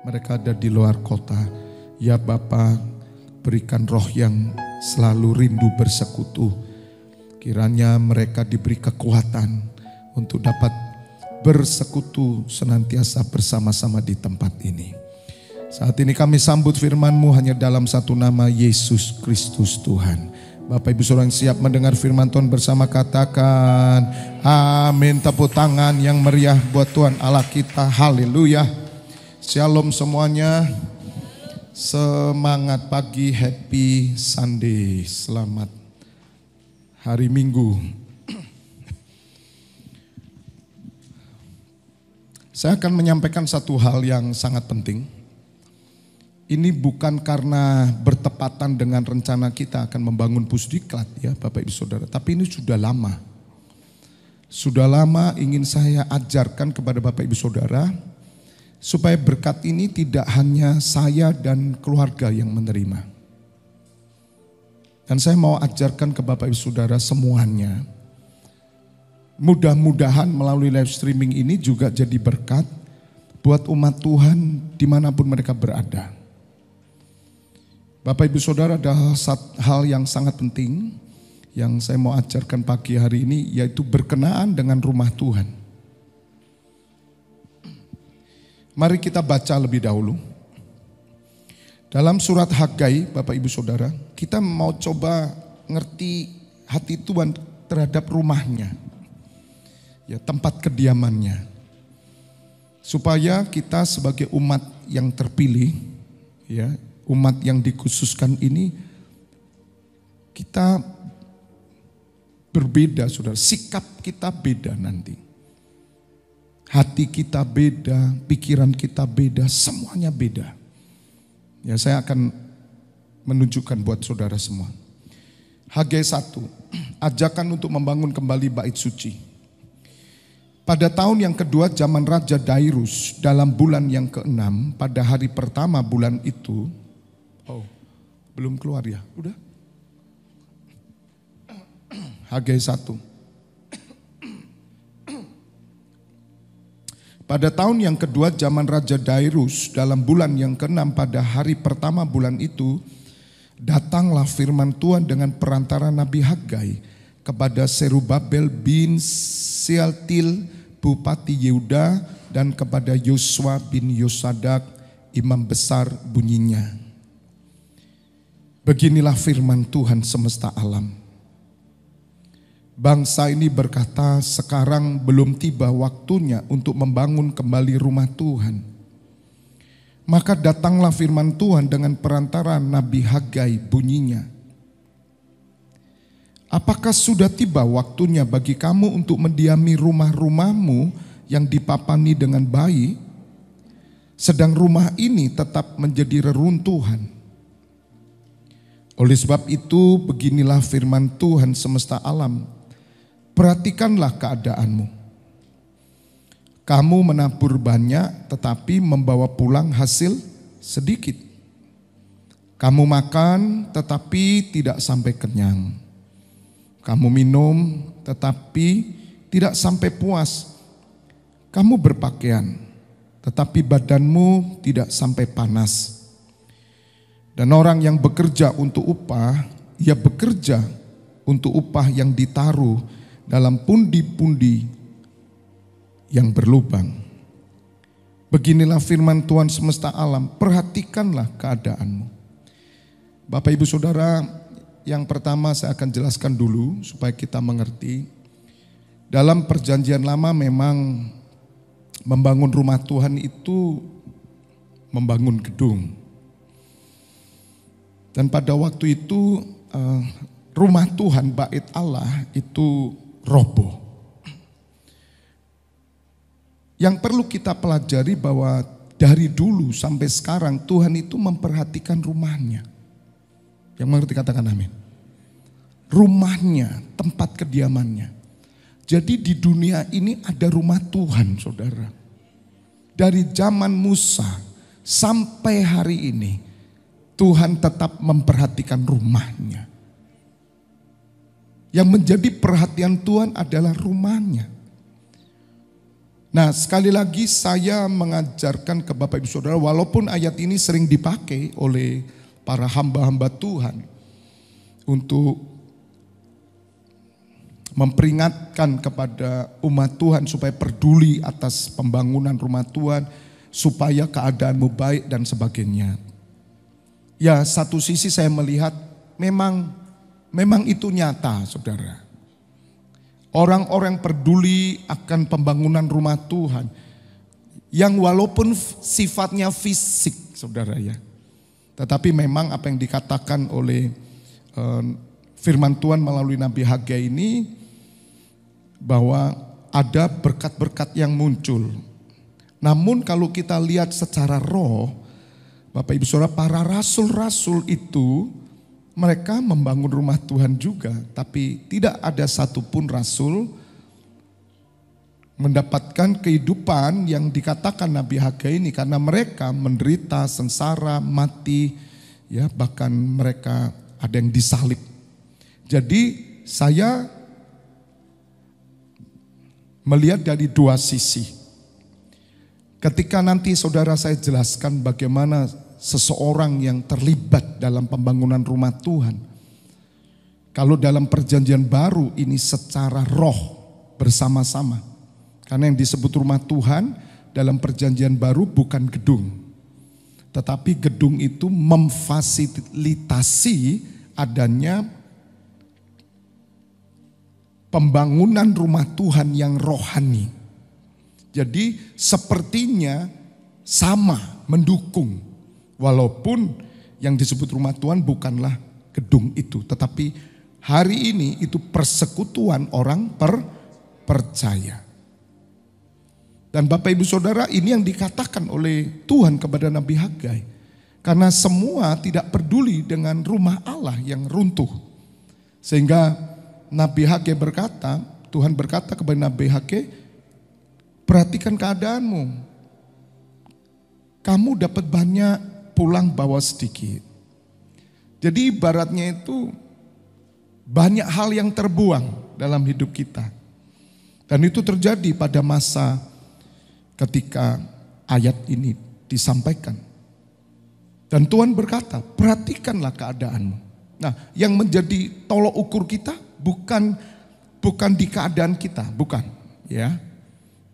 mereka ada di luar kota. Ya Bapa, berikan roh yang selalu rindu bersekutu. Kiranya mereka diberi kekuatan untuk dapat bersekutu senantiasa bersama-sama di tempat ini. Saat ini kami sambut firman-Mu hanya dalam satu nama, Yesus Kristus Tuhan. Bapak Ibu Saudara yang siap mendengar firman Tuhan bersama, katakan amin. Tepuk tangan yang meriah buat Tuhan Allah kita. Haleluya. Shalom semuanya. Semangat pagi, happy Sunday. Selamat hari Minggu. Saya akan menyampaikan satu hal yang sangat penting. Ini bukan karena bertepatan dengan rencana kita akan membangun pusdiklat ya Bapak Ibu Saudara. Tapi ini sudah lama. Sudah lama ingin saya ajarkan kepada Bapak Ibu Saudara. Supaya berkat ini tidak hanya saya dan keluarga yang menerima. Dan saya mau ajarkan ke Bapak Ibu Saudara semuanya. Mudah-mudahan melalui live streaming ini juga jadi berkat buat umat Tuhan dimanapun mereka berada. Bapak Ibu Saudara, ada hal yang sangat penting yang saya mau ajarkan pagi hari ini, yaitu berkenaan dengan rumah Tuhan. Mari kita baca lebih dahulu. Dalam surat Hagai, Bapak Ibu Saudara, kita mau coba ngerti hati Tuhan terhadap rumahnya. Ya, tempat kediamannya. Supaya kita sebagai umat yang terpilih, ya, umat yang dikhususkan ini, kita berbeda, Saudara. Sikap kita beda nanti. Hati kita beda, pikiran kita beda, semuanya beda. Ya, saya akan menunjukkan buat saudara semua. Hagai 1, ajakan untuk membangun kembali bait suci. Pada tahun yang kedua zaman Raja Dairus, dalam bulan yang ke-6, pada hari pertama bulan itu, belum keluar ya, udah? Hagai 1. Pada tahun yang kedua zaman Raja Dairus, dalam bulan yang ke-6 pada hari pertama bulan itu, datanglah firman Tuhan dengan perantara Nabi Hagai kepada Serubabel bin Sealtiel, Bupati Yehuda, dan kepada Yosua bin Yosadak, imam besar, bunyinya. Beginilah firman Tuhan semesta alam. Bangsa ini berkata, sekarang belum tiba waktunya untuk membangun kembali rumah Tuhan. Maka datanglah firman Tuhan dengan perantara Nabi Hagai, bunyinya. Apakah sudah tiba waktunya bagi kamu untuk mendiami rumah-rumahmu yang dipapani dengan baik, sedang rumah ini tetap menjadi reruntuhan? Oleh sebab itu, beginilah firman Tuhan semesta alam. Perhatikanlah keadaanmu. Kamu menabur banyak tetapi membawa pulang hasil sedikit. Kamu makan tetapi tidak sampai kenyang. Kamu minum tetapi tidak sampai puas. Kamu berpakaian tetapi badanmu tidak sampai panas. Dan orang yang bekerja untuk upah, ia bekerja untuk upah yang ditaruh dalam pundi-pundi yang berlubang. Beginilah firman Tuhan semesta alam, perhatikanlah keadaanmu. Bapak Ibu Saudara, yang pertama saya akan jelaskan dulu supaya kita mengerti. Dalam perjanjian lama memang membangun rumah Tuhan itu membangun gedung. Dan pada waktu itu rumah Tuhan, bait Allah itu roboh. Yang perlu kita pelajari bahwa dari dulu sampai sekarang Tuhan itu memperhatikan rumahnya. Yang mengerti katakan amin. Rumahnya, tempat kediamannya. Jadi di dunia ini ada rumah Tuhan, saudara. Dari zaman Musa sampai hari ini Tuhan tetap memperhatikan rumahnya. Yang menjadi perhatian Tuhan adalah rumahnya. Nah, sekali lagi saya mengajarkan ke Bapak Ibu Saudara, walaupun ayat ini sering dipakai oleh para hamba-hamba Tuhan untuk memperingatkan kepada umat Tuhan supaya peduli atas pembangunan rumah Tuhan, supaya keadaanmu baik dan sebagainya. Ya, satu sisi saya melihat memang itu nyata, saudara. Orang-orang peduli akan pembangunan rumah Tuhan yang walaupun sifatnya fisik, saudara ya. Tetapi memang apa yang dikatakan oleh firman Tuhan melalui Nabi Hagai ini, bahwa ada berkat-berkat yang muncul. Namun kalau kita lihat secara roh, Bapak Ibu Saudara, para rasul-rasul itu mereka membangun rumah Tuhan juga, tapi tidak ada satupun rasul mendapatkan kehidupan yang dikatakan Nabi Hagai ini, karena mereka menderita, sengsara, mati, ya bahkan mereka ada yang disalib. Jadi saya melihat dari dua sisi. Ketika nanti saudara saya jelaskan bagaimana seseorang yang terlibat dalam pembangunan rumah Tuhan. Kalau dalam perjanjian baru ini secara roh bersama-sama. Karena yang disebut rumah Tuhan dalam perjanjian baru bukan gedung. Tetapi gedung itu memfasilitasi adanya pembangunan rumah Tuhan yang rohani. Jadi sepertinya sama, mendukung. Walaupun yang disebut rumah Tuhan bukanlah gedung itu, tetapi hari ini itu persekutuan orang percaya. Dan Bapak Ibu Saudara, ini yang dikatakan oleh Tuhan kepada Nabi Hagai. Karena semua tidak peduli dengan rumah Allah yang runtuh. Sehingga Nabi Hagai berkata, Tuhan berkata kepada Nabi Hagai, perhatikan keadaanmu. Kamu dapat banyak, pulang bawa sedikit. Jadi ibaratnya itu banyak hal yang terbuang dalam hidup kita. Dan itu terjadi pada masa ketika ayat ini disampaikan. Dan Tuhan berkata, perhatikanlah keadaanmu. Nah, yang menjadi tolok ukur kita bukan di keadaan kita, bukan, ya.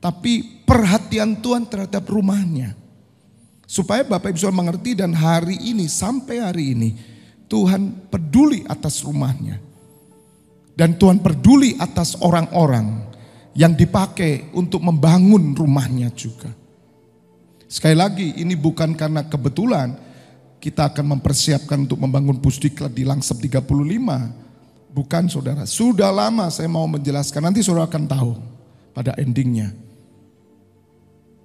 Tapi perhatian Tuhan terhadap rumahnya. Supaya Bapak Ibu Saudara mengerti, dan hari ini sampai hari ini Tuhan peduli atas rumahnya. Dan Tuhan peduli atas orang-orang yang dipakai untuk membangun rumahnya juga. Sekali lagi, ini bukan karena kebetulan kita akan mempersiapkan untuk membangun pusdiklat di Langsep 35. Bukan, saudara. Sudah lama saya mau menjelaskan, nanti saudara akan tahu pada endingnya.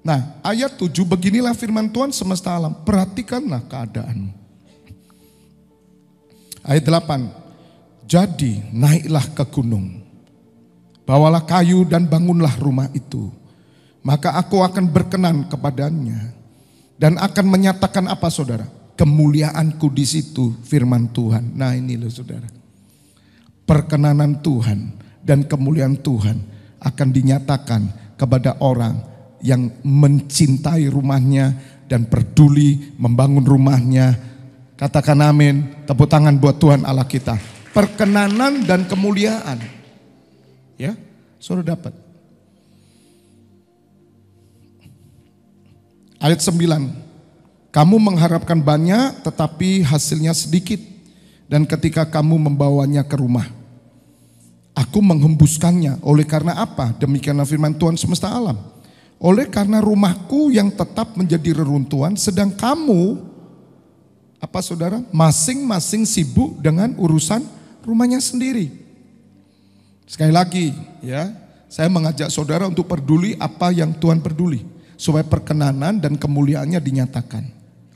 Nah, ayat 7, beginilah firman Tuhan semesta alam, perhatikanlah keadaanmu. Ayat 8, jadi naiklah ke gunung, bawalah kayu dan bangunlah rumah itu. Maka aku akan berkenan kepadanya dan akan menyatakan apa, saudara? Kemuliaanku di situ, firman Tuhan. Nah ini loh, saudara. Perkenanan Tuhan dan kemuliaan Tuhan akan dinyatakan kepada orang yang mencintai rumahnya dan peduli membangun rumahnya. Katakan amin, tepuk tangan buat Tuhan Allah kita. Perkenanan dan kemuliaan. Ya, saudara dapat. Ayat 9. Kamu mengharapkan banyak tetapi hasilnya sedikit. Dan ketika kamu membawanya ke rumah, aku menghembuskannya. Oleh karena apa? Demikianlah firman Tuhan semesta alam. Oleh karena rumahku yang tetap menjadi reruntuhan, sedang kamu, apa saudara? Masing-masing sibuk dengan urusan rumahnya sendiri. Sekali lagi ya, saya mengajak saudara untuk peduli apa yang Tuhan peduli. Supaya perkenanan dan kemuliaannya dinyatakan.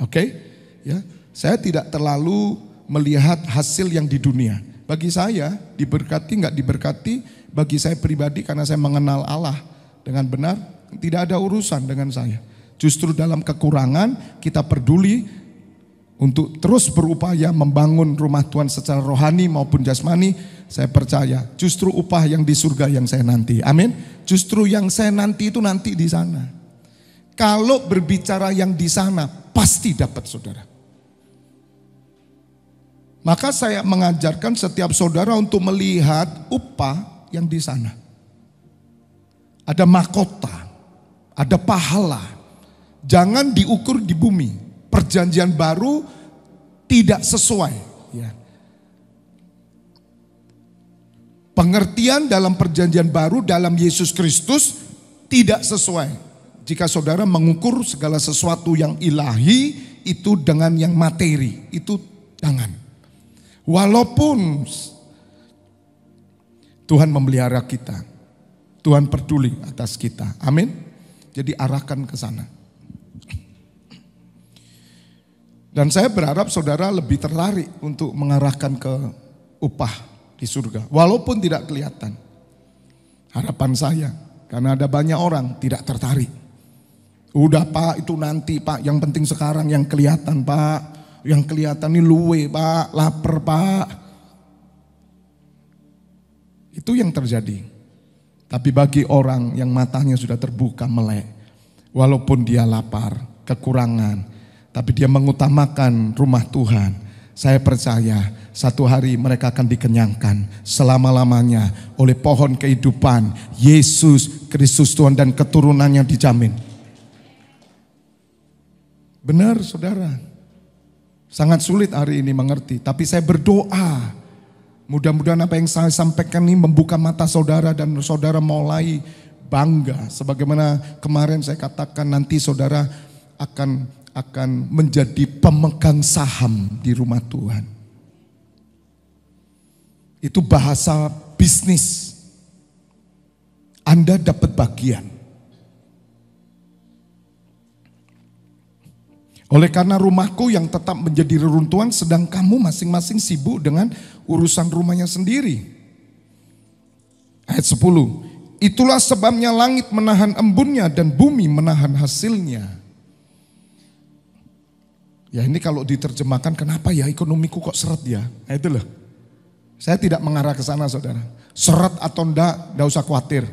Oke? Ya, saya tidak terlalu melihat hasil yang di dunia. Bagi saya, diberkati nggak diberkati, bagi saya pribadi karena saya mengenal Allah dengan benar, tidak ada urusan dengan saya. Justru dalam kekurangan kita peduli untuk terus berupaya membangun rumah Tuhan secara rohani maupun jasmani, saya percaya justru upah yang di surga yang saya nanti. Amin. Justru yang saya nanti itu nanti di sana. Kalau berbicara yang di sana pasti dapat saudara. Maka saya mengajarkan setiap saudara untuk melihat upah yang di sana. Ada mahkota, ada pahala. Jangan diukur di bumi. Perjanjian baru tidak sesuai. Ya. Pengertian dalam perjanjian baru dalam Yesus Kristus tidak sesuai. Jika saudara mengukur segala sesuatu yang ilahi itu dengan yang materi, itu jangan. Walaupun Tuhan memelihara kita, Tuhan peduli atas kita. Amin. Jadi arahkan ke sana. Dan saya berharap saudara lebih tertarik untuk mengarahkan ke upah di surga. Walaupun tidak kelihatan. Harapan saya, karena ada banyak orang tidak tertarik. Udah Pak, itu nanti Pak, yang penting sekarang yang kelihatan Pak. Yang kelihatan ini luwe Pak, lapar Pak. Itu yang terjadi. Tapi bagi orang yang matanya sudah terbuka melek. Walaupun dia lapar, kekurangan. Tapi dia mengutamakan rumah Tuhan. Saya percaya satu hari mereka akan dikenyangkan selama-lamanya oleh pohon kehidupan. Yesus Kristus Tuhan dan keturunannya dijamin. Benar saudara. Sangat sulit hari ini mengerti. Tapi saya berdoa. Mudah-mudahan apa yang saya sampaikan ini membuka mata saudara dan saudara mulai bangga. Sebagaimana kemarin saya katakan nanti saudara akan menjadi pemegang saham di rumah Tuhan. Itu bahasa bisnis. Anda dapat bagian. Oleh karena rumahku yang tetap menjadi reruntuhan, sedang kamu masing-masing sibuk dengan urusan rumahnya sendiri. Ayat 10. Itulah sebabnya langit menahan embunnya dan bumi menahan hasilnya. Ya ini kalau diterjemahkan, kenapa ya ekonomiku kok seret ya? Nah itu loh. Saya tidak mengarah ke sana saudara. Seret atau enggak usah khawatir.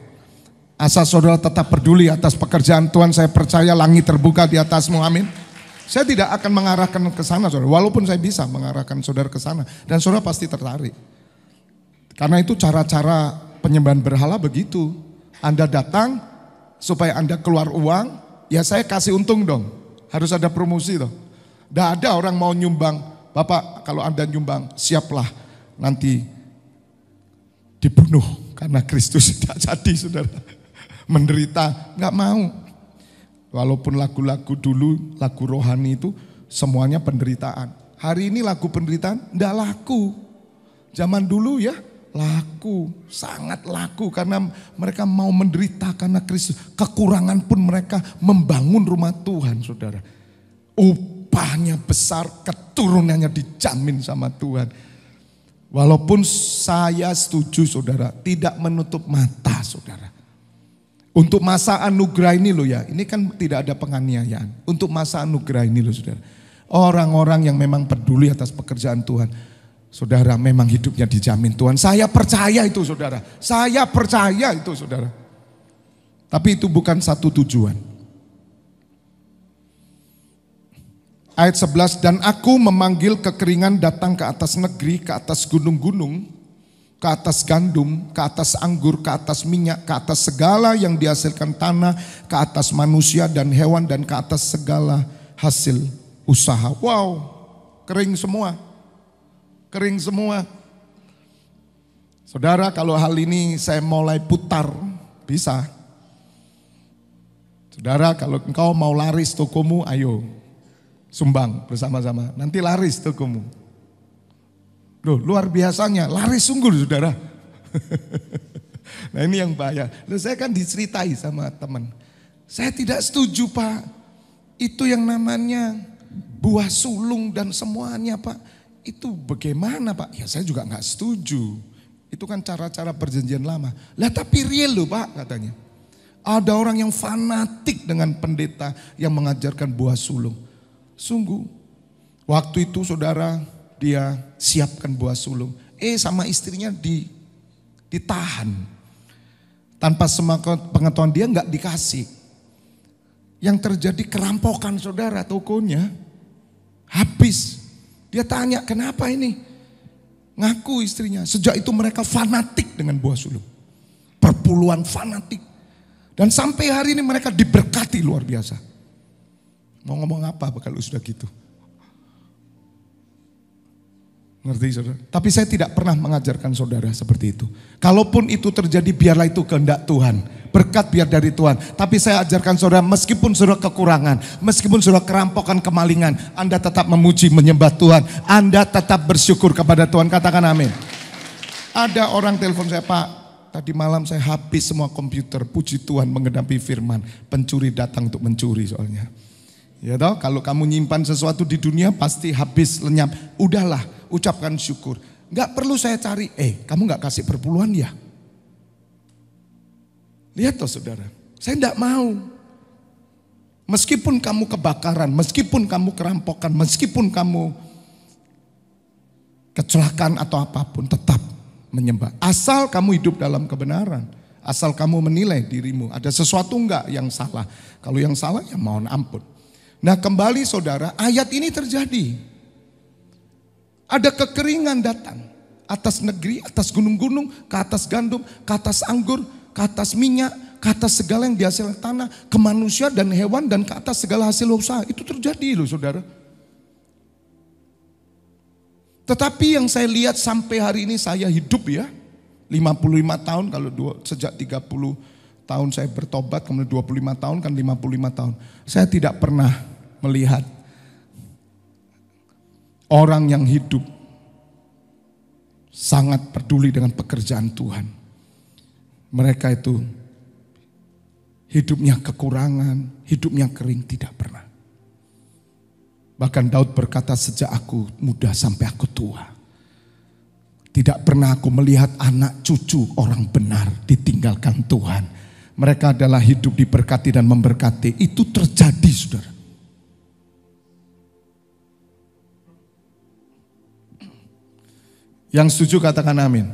Asal saudara tetap peduli atas pekerjaan Tuhan, saya percaya langit terbuka di atasmu, amin. Saya tidak akan mengarahkan ke sana saudara. Walaupun saya bisa mengarahkan saudara ke sana. Dan saudara pasti tertarik. Karena itu cara-cara penyembahan berhala begitu. Anda datang supaya Anda keluar uang, ya saya kasih untung dong. Harus ada promosi dong. Tidak ada orang mau nyumbang, Bapak kalau Anda nyumbang siaplah nanti dibunuh karena Kristus tidak jadi saudara. Menderita, nggak mau. Walaupun lagu-lagu dulu, lagu rohani itu semuanya penderitaan. Hari ini lagu penderitaan tidak laku. Zaman dulu ya laku, sangat laku karena mereka mau menderita karena Kristus. Kekurangan pun mereka membangun rumah Tuhan saudara. Upahnya besar, keturunannya dijamin sama Tuhan. Walaupun saya setuju saudara, tidak menutup mata saudara. Untuk masa anugerah ini loh ya, ini kan tidak ada penganiayaan. Untuk masa anugerah ini loh saudara. Orang-orang yang memang peduli atas pekerjaan Tuhan. Saudara memang hidupnya dijamin Tuhan. Saya percaya itu saudara. Saya percaya itu saudara. Tapi itu bukan satu tujuan. Ayat 11, dan aku memanggil kekeringan datang ke atas negeri, ke atas gunung-gunung, ke atas gandum, ke atas anggur, ke atas minyak, ke atas segala yang dihasilkan tanah, ke atas manusia dan hewan, dan ke atas segala hasil usaha. Wow, kering semua. Kering semua. Saudara, kalau hal ini saya mulai putar, bisa. Saudara, kalau engkau mau laris tokomu, ayo. Sumbang bersama-sama, nanti laris tokomu. Loh, luar biasanya, laris sungguh saudara. Nah ini yang bahaya. Loh, saya kan diceritai sama teman. Saya tidak setuju Pak. Itu yang namanya buah sulung dan semuanya Pak. Itu bagaimana Pak? Ya saya juga gak setuju. Itu kan cara-cara perjanjian lama. Lah tapi real loh Pak katanya. Ada orang yang fanatik dengan pendeta yang mengajarkan buah sulung. Sungguh, Waktu itu saudara, dia siapkan buah sulung. Sama istrinya ditahan. Tanpa pengetahuan dia nggak dikasih. Yang terjadi kerampokan saudara, tokonya habis. Dia tanya, kenapa ini? Ngaku istrinya. Sejak itu mereka fanatik dengan buah sulung. Perpuluhan fanatik. Dan sampai hari ini mereka diberkati luar biasa. Mau ngomong apa kalau sudah gitu? Ngerti saudara? Tapi saya tidak pernah mengajarkan saudara seperti itu. Kalaupun itu terjadi, biarlah itu kehendak Tuhan. Berkat biar dari Tuhan. Tapi saya ajarkan saudara, meskipun saudara kekurangan, meskipun saudara kerampokan, kemalingan, Anda tetap memuji, menyembah Tuhan. Anda tetap bersyukur kepada Tuhan. Katakan amin. Ada orang telepon saya, Pak, tadi malam saya habis semua komputer. Puji Tuhan mengenapi firman. Pencuri datang untuk mencuri soalnya. Ya toh, kalau kamu nyimpan sesuatu di dunia pasti habis, lenyap. Udahlah, ucapkan syukur. Gak perlu saya cari, kamu gak kasih perpuluhan ya? Lihat toh saudara, saya gak mau. Meskipun kamu kebakaran, meskipun kamu kerampokan, meskipun kamu kecelakaan atau apapun, tetap menyembah. Asal kamu hidup dalam kebenaran. Asal kamu menilai dirimu, ada sesuatu enggak yang salah. Kalau yang salah ya mohon ampun. Nah kembali saudara, ayat ini terjadi. Ada kekeringan datang. Atas negeri, atas gunung-gunung, ke atas gandum, ke atas anggur, ke atas minyak, ke atas segala yang dihasilkan tanah, ke manusia dan hewan, dan ke atas segala hasil usaha. Itu terjadi loh saudara. Tetapi yang saya lihat sampai hari ini saya hidup ya. 55 tahun, kalau sejak 30 tahun saya bertobat, kemudian 25 tahun kan 55 tahun. Saya tidak pernah melihat orang yang hidup sangat peduli dengan pekerjaan Tuhan. Mereka itu hidupnya kekurangan, hidupnya kering, tidak pernah. Bahkan Daud berkata, sejak aku muda sampai aku tua, tidak pernah aku melihat anak cucu orang benar ditinggalkan Tuhan. Mereka adalah hidup diberkati dan memberkati. Itu terjadi saudara. Yang setuju katakan amin.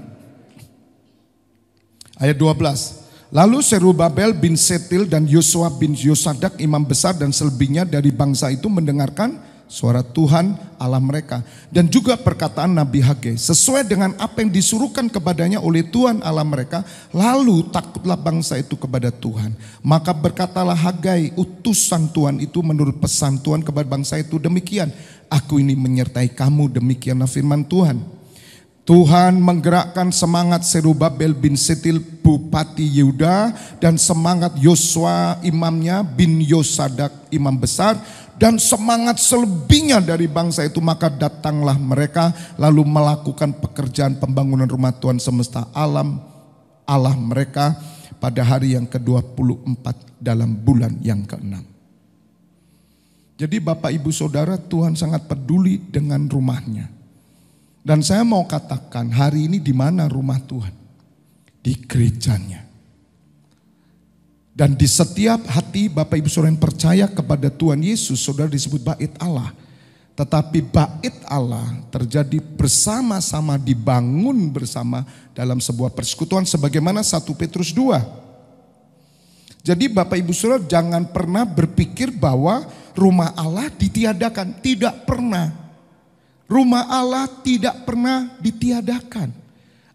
Ayat 12. Lalu Serubabel bin Setil dan Yosua bin Yosadak imam besar dan selebihnya dari bangsa itu mendengarkan suara Tuhan Allah mereka. Dan juga perkataan Nabi Hagai sesuai dengan apa yang disuruhkan kepadanya oleh Tuhan Allah mereka. Lalu takutlah bangsa itu kepada Tuhan. Maka berkatalah Hagai utusan Tuhan itu menurut pesan Tuhan kepada bangsa itu demikian. Aku ini menyertai kamu, demikianlah firman Tuhan. Tuhan menggerakkan semangat Serubabel bin Setil bupati Yehuda dan semangat Yosua imamnya bin Yosadak imam besar dan semangat selebihnya dari bangsa itu, maka datanglah mereka lalu melakukan pekerjaan pembangunan rumah Tuhan semesta alam Allah mereka pada hari yang ke-24 dalam bulan yang ke-6. Jadi Bapak Ibu Saudara, Tuhan sangat peduli dengan rumahnya. Dan saya mau katakan hari ini di mana rumah Tuhan? Di gerejanya. Dan di setiap hati Bapak Ibu Saudara yang percaya kepada Tuhan Yesus, saudara disebut bait Allah. Tetapi bait Allah terjadi bersama-sama, dibangun bersama dalam sebuah persekutuan sebagaimana 1 Petrus 2. Jadi Bapak Ibu Saudara jangan pernah berpikir bahwa rumah Allah ditiadakan. Tidak pernah. Rumah Allah tidak pernah ditiadakan.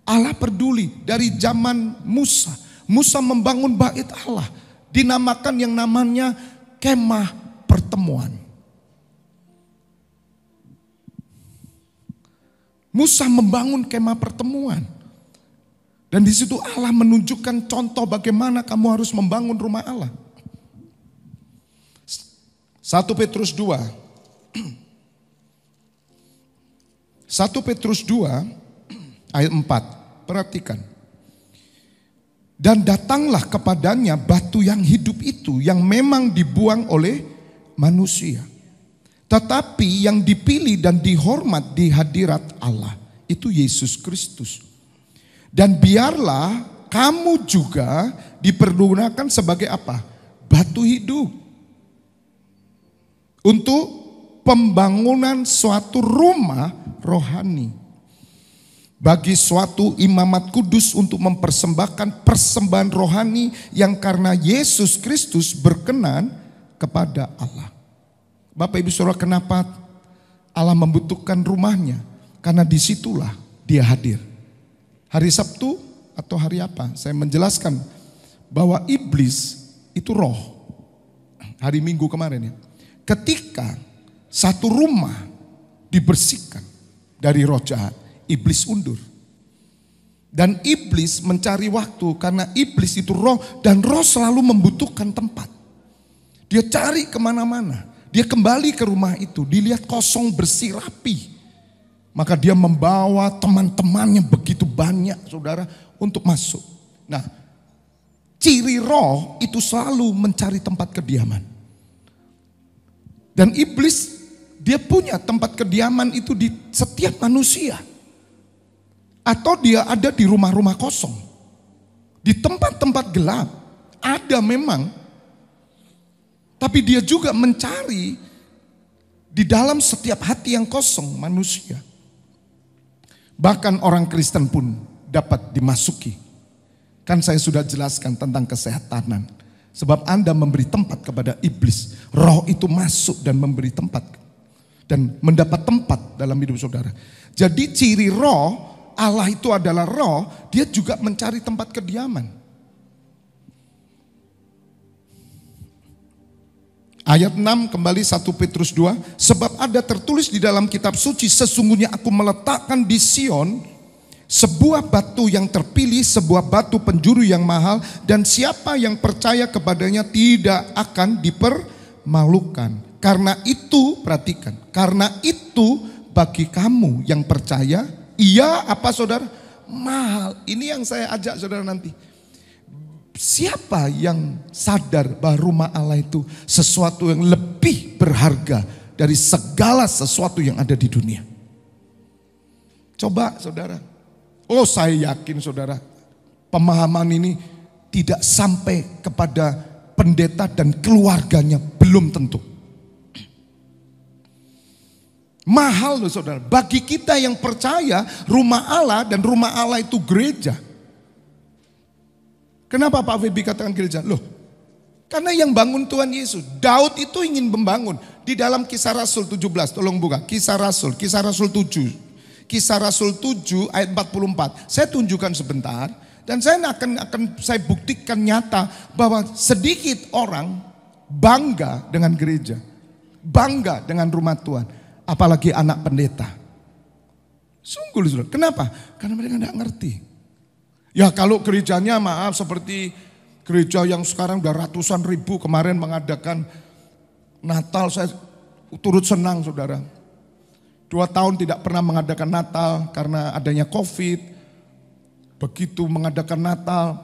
Allah peduli dari zaman Musa. Musa membangun bait Allah. Dinamakan yang namanya kemah pertemuan. Musa membangun kemah pertemuan. Dan di situ Allah menunjukkan contoh bagaimana kamu harus membangun rumah Allah. 1 Petrus 2. 1 Petrus 2 ayat 4, perhatikan. Dan datanglah kepadanya batu yang hidup itu yang memang dibuang oleh manusia. Tetapi yang dipilih dan dihormat di hadirat Allah itu Yesus Kristus. Dan biarlah kamu juga dipergunakan sebagai apa? Batu hidup. Untuk pembangunan suatu rumah rohani. Bagi suatu imamat kudus untuk mempersembahkan persembahan rohani yang karena Yesus Kristus berkenan kepada Allah. Bapak Ibu Saudara, kenapa Allah membutuhkan rumahnya? Karena disitulah dia hadir. Hari Sabtu atau hari apa? Saya menjelaskan bahwa iblis itu roh. Hari Minggu kemarin ya. Ketika satu rumah dibersihkan dari roh jahat, iblis undur. Dan iblis mencari waktu karena iblis itu roh dan roh selalu membutuhkan tempat. Dia cari kemana-mana. Dia kembali ke rumah itu, dilihat kosong bersih rapi. Maka dia membawa teman-temannya begitu banyak saudara untuk masuk. Nah, ciri roh itu selalu mencari tempat kediaman. Dan iblis dia punya tempat kediaman itu di setiap manusia. Atau dia ada di rumah-rumah kosong. Di tempat-tempat gelap. Ada memang. Tapi dia juga mencari di dalam setiap hati yang kosong manusia. Bahkan orang Kristen pun dapat dimasuki. Kan saya sudah jelaskan tentang kesehatanan. Sebab Anda memberi tempat kepada iblis. Roh itu masuk dan memberi tempat. Dan mendapat tempat dalam hidup saudara. Jadi ciri roh, Allah itu adalah roh, dia juga mencari tempat kediaman. Ayat 6 kembali 1 Petrus 2. Sebab ada tertulis di dalam kitab suci, sesungguhnya aku meletakkan di Sion sebuah batu yang terpilih, sebuah batu penjuru yang mahal, dan siapa yang percaya kepadanya tidak akan dipermalukan. Karena itu, perhatikan, karena itu bagi kamu yang percaya, ia apa saudara? Mahal. Ini yang saya ajak saudara nanti. Siapa yang sadar bahwa rumah Allah itu sesuatu yang lebih berharga dari segala sesuatu yang ada di dunia? Coba saudara. Oh, saya yakin saudara, pemahaman ini tidak sampai kepada pendeta dan keluarganya, belum tentu. Mahal loh saudara. Bagi kita yang percaya rumah Allah dan rumah Allah itu gereja. Kenapa Pak Febi katakan gereja? Loh, karena yang bangun Tuhan Yesus. Daud itu ingin membangun. Di dalam Kisah Rasul 17, tolong buka. Kisah Rasul 7. Kisah Rasul 7 ayat 44. Saya tunjukkan sebentar. Dan saya akan saya buktikan nyata bahwa sedikit orang bangga dengan gereja. Bangga dengan rumah Tuhan. Apalagi anak pendeta. Sungguh saudara. Kenapa? Karena mereka tidak ngerti. Ya kalau gerejanya maaf seperti gereja yang sekarang udah ratusan ribu kemarin mengadakan Natal, saya turut senang saudara. 2 tahun tidak pernah mengadakan Natal karena adanya COVID. Begitu mengadakan Natal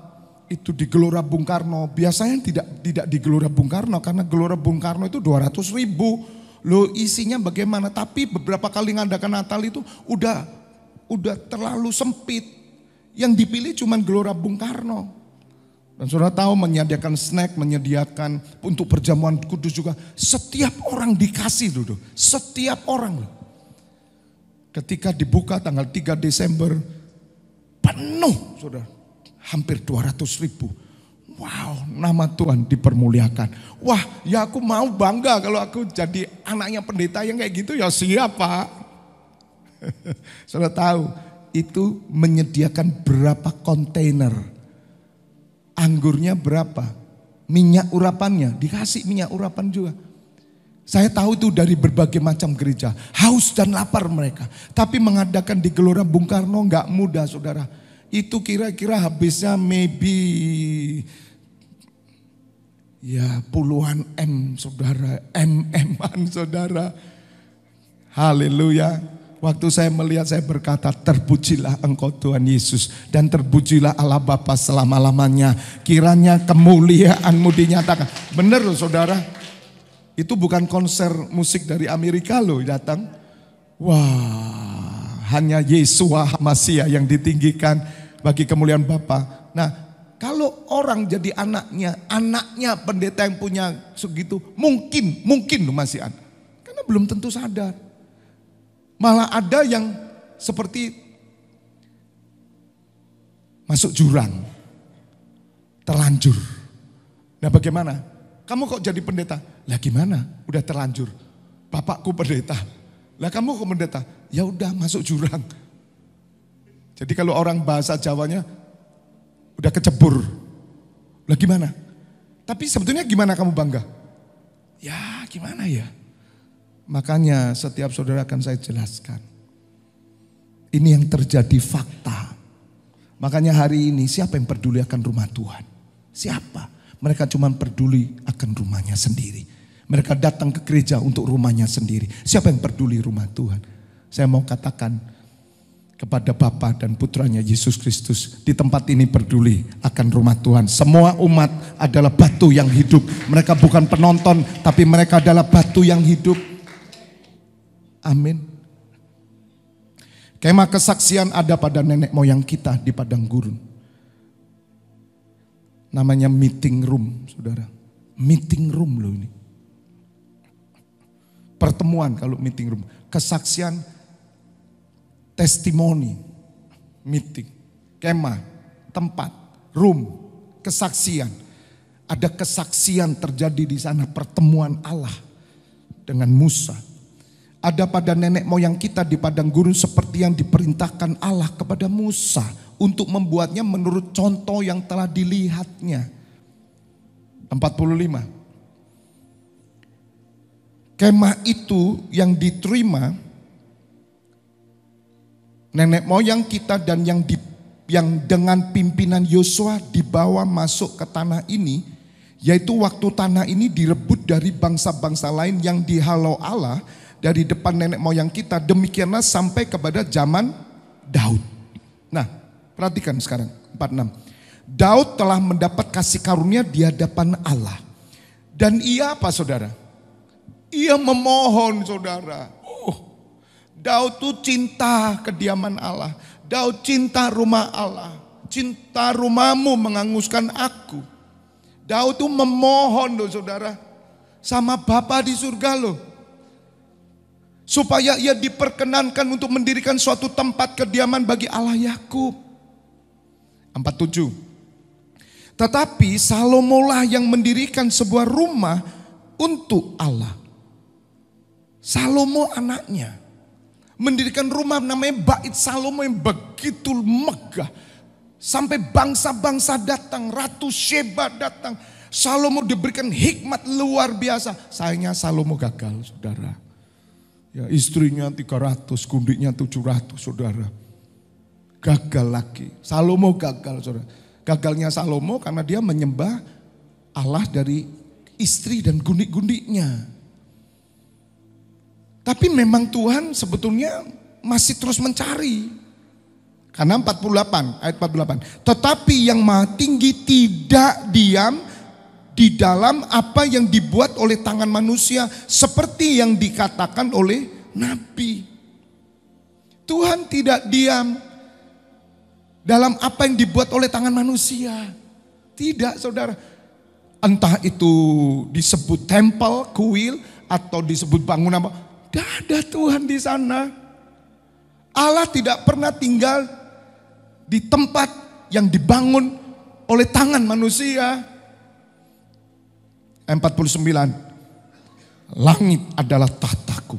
itu di Gelora Bung Karno. Biasanya tidak di Gelora Bung Karno karena Gelora Bung Karno itu 200 ribu. Loh isinya bagaimana? Tapi beberapa kali ngadakan Natal itu udah terlalu sempit. Yang dipilih cuma Gelora Bung Karno. Dan saudara tahu menyediakan snack, menyediakan untuk perjamuan kudus juga. Setiap orang dikasih dulu. Setiap orang. Ketika dibuka tanggal 3 Desember penuh saudara. Hampir 200 ribu. Wow, nama Tuhan dipermuliakan. Wah, ya aku mau bangga kalau aku jadi anaknya pendeta yang kayak gitu, ya siap Pak. Saudara tahu, itu menyediakan berapa kontainer. Anggurnya berapa, minyak urapannya, dikasih minyak urapan juga. Saya tahu itu dari berbagai macam gereja, haus dan lapar mereka. Tapi mengadakan di Gelora Bung Karno gak mudah saudara. Itu kira-kira habisnya maybe ya puluhan M saudara, M-an saudara. Haleluya. Waktu saya melihat saya berkata terpujilah engkau Tuhan Yesus. Dan terpujilah Allah Bapa selama-lamanya. Kiranya kemuliaanmu dinyatakan. Benar loh saudara. Itu bukan konser musik dari Amerika loh datang. Wah, hanya Yesua Masiah yang ditinggikan bagi kemuliaan Bapa. Nah, kalau orang jadi anaknya pendeta yang punya segitu, mungkin loh masih ada. Karena belum tentu sadar. Malah ada yang seperti masuk jurang, terlanjur. Nah bagaimana? Kamu kok jadi pendeta? Lah gimana? Udah terlanjur. Bapakku pendeta. Lah kamu kok pendeta? Ya udah masuk jurang. Jadi kalau orang bahasa Jawanya udah kecebur. Lah gimana? Tapi sebetulnya gimana kamu bangga? Ya gimana ya? Makanya setiap saudara akan saya jelaskan. Ini yang terjadi fakta. Makanya hari ini siapa yang peduli akan rumah Tuhan? Siapa? Mereka cuma peduli akan rumahnya sendiri. Mereka datang ke gereja untuk rumahnya sendiri. Siapa yang peduli rumah Tuhan? Saya mau katakan kepada Bapa dan Putranya Yesus Kristus, di tempat ini peduli akan rumah Tuhan. Semua umat adalah batu yang hidup. Mereka bukan penonton, tapi mereka adalah batu yang hidup. Amin. Kemah kesaksian ada pada nenek moyang kita di padang gurun. Namanya meeting room, saudara. Meeting room loh ini. Pertemuan kalau meeting room. Kesaksian, testimoni, meeting, kemah, tempat, room, kesaksian. Ada kesaksian terjadi di sana, pertemuan Allah dengan Musa. Ada pada nenek moyang kita di padang gurun seperti yang diperintahkan Allah kepada Musa untuk membuatnya menurut contoh yang telah dilihatnya. 45. Kemah itu yang diterima nenek moyang kita dan yang dengan pimpinan Yosua dibawa masuk ke tanah ini, yaitu waktu tanah ini direbut dari bangsa-bangsa lain yang dihalau Allah dari depan nenek moyang kita. Demikianlah sampai kepada zaman Daud. Nah, perhatikan sekarang 46. Daud telah mendapat kasih karunia di hadapan Allah. Dan ia apa saudara? Ia memohon saudara. Daud tuh cinta kediaman Allah. Daud cinta rumah Allah. Cinta rumahmu menghanguskan aku. Daud tuh memohon loh saudara. Sama Bapa di surga loh. Supaya ia diperkenankan untuk mendirikan suatu tempat kediaman bagi Allah Yakub. 47. Tetapi Salomolah yang mendirikan sebuah rumah untuk Allah. Salomo anaknya mendirikan rumah namanya Bait Salomo yang begitu megah. Sampai bangsa-bangsa datang, Ratu Sheba datang. Salomo diberikan hikmat luar biasa. Sayangnya Salomo gagal saudara. Ya, istrinya 300, gundiknya 700 saudara. Gagal lagi. Salomo gagal saudara. Gagalnya Salomo karena dia menyembah Allah dari istri dan gundik-gundiknya. Tapi memang Tuhan sebetulnya masih terus mencari. Karena 48, ayat 48. Tetapi yang maha tinggi tidak diam di dalam apa yang dibuat oleh tangan manusia, seperti yang dikatakan oleh Nabi. Tuhan tidak diam dalam apa yang dibuat oleh tangan manusia. Tidak saudara. Entah itu disebut tempel, kuil, atau disebut bangunan apa. Tidak ada Tuhan di sana. Allah tidak pernah tinggal di tempat yang dibangun oleh tangan manusia. 49. Langit adalah tahtaku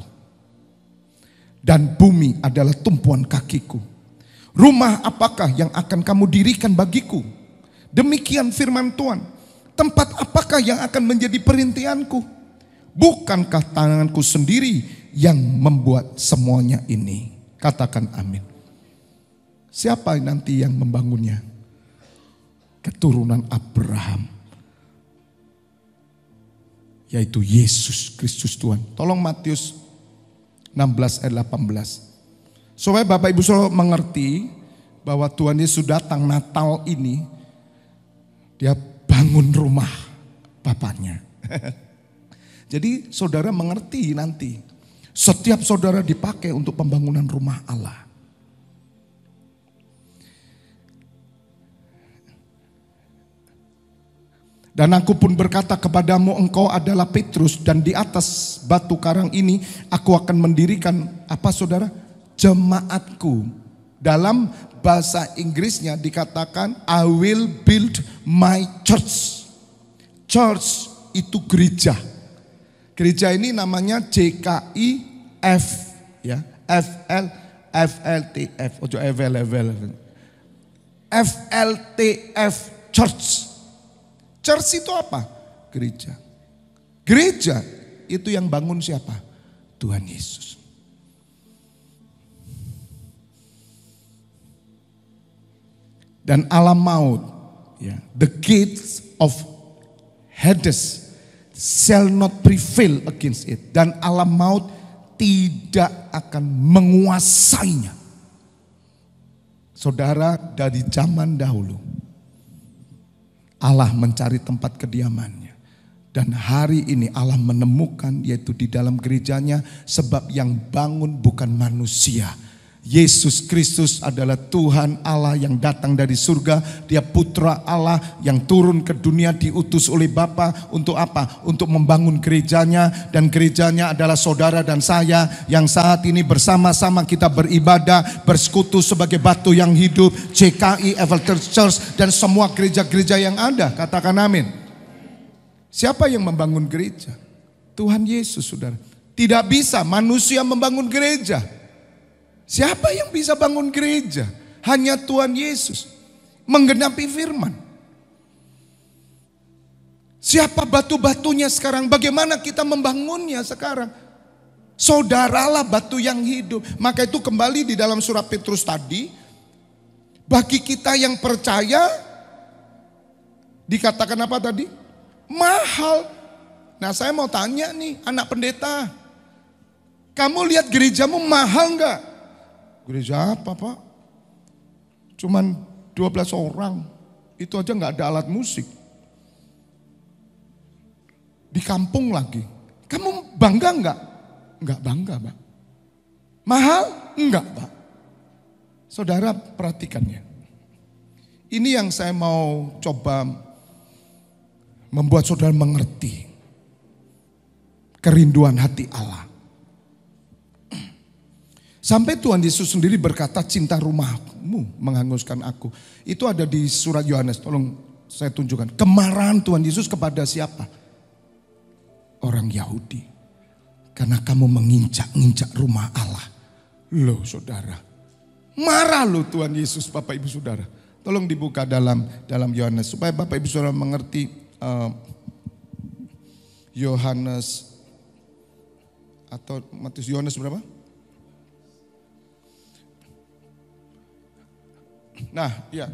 dan bumi adalah tumpuan kakiku. Rumah apakah yang akan kamu dirikan bagiku? Demikian firman Tuhan. Tempat apakah yang akan menjadi perintianku? Bukankah tanganku sendiri yang membuat semuanya ini? Katakan amin. Siapa nanti yang membangunnya? Keturunan Abraham. Yaitu Yesus Kristus Tuhan. Tolong Matius 16 ayat 18. Supaya Bapak Ibu Saudara mengerti bahwa Tuhan Yesus datang Natal ini. Dia bangun rumah Bapaknya. Jadi saudara mengerti nanti. Setiap saudara dipakai untuk pembangunan rumah Allah. Dan aku pun berkata kepadamu, engkau adalah Petrus, dan di atas batu karang ini aku akan mendirikan apa saudara? Jemaatku. Dalam bahasa Inggrisnya dikatakan I will build my church. Church itu gereja. Gereja ini namanya JKIF ya. FLTF. Ojo FLTF Church. Church itu apa? Gereja. Gereja itu yang bangun siapa? Tuhan Yesus. Dan alam maut, ya, the gates of Hades shall not prevail against it. Dan alam maut tidak akan menguasainya. Saudara, dari zaman dahulu Allah mencari tempat kediamannya. Dan hari ini Allah menemukan, yaitu di dalam gerejanya, sebab yang bangun bukan manusia. Yesus Kristus adalah Tuhan Allah yang datang dari surga. Dia putra Allah yang turun ke dunia, diutus oleh Bapa untuk apa? Untuk membangun gerejanya. Dan gerejanya adalah saudara dan saya yang saat ini bersama-sama kita beribadah, bersekutu sebagai batu yang hidup, JKI Evangelist Church, dan semua gereja-gereja yang ada. Katakan amin. Siapa yang membangun gereja? Tuhan Yesus, saudara. Tidak bisa manusia membangun gereja. Siapa yang bisa bangun gereja? Hanya Tuhan Yesus. Menggenapi firman. Siapa batu-batunya sekarang? Bagaimana kita membangunnya sekarang? Saudaralah batu yang hidup. Maka itu kembali di dalam surat Petrus tadi. Bagi kita yang percaya, dikatakan apa tadi? Mahal. Nah, saya mau tanya nih anak pendeta. Kamu lihat gerejamu mahal enggak? Gereja apa Pak? Cuman 12 orang. Itu aja gak ada alat musik. Di kampung lagi. Kamu bangga enggak? Enggak bangga Pak. Mahal? Enggak Pak. Saudara perhatikannya. Ini yang saya mau coba membuat saudara mengerti. Kerinduan hati Allah. Sampai Tuhan Yesus sendiri berkata, cinta rumahmu menghanguskan aku. Itu ada di surat Yohanes, tolong saya tunjukkan. Kemarahan Tuhan Yesus kepada siapa? Orang Yahudi. Karena kamu menginjak-injak rumah Allah. Loh saudara, marah loh Tuhan Yesus, Bapak Ibu Saudara. Tolong dibuka dalam Yohanes, supaya Bapak Ibu Saudara mengerti. Yohanes, atau Matius, Yohanes berapa? Nah, ya.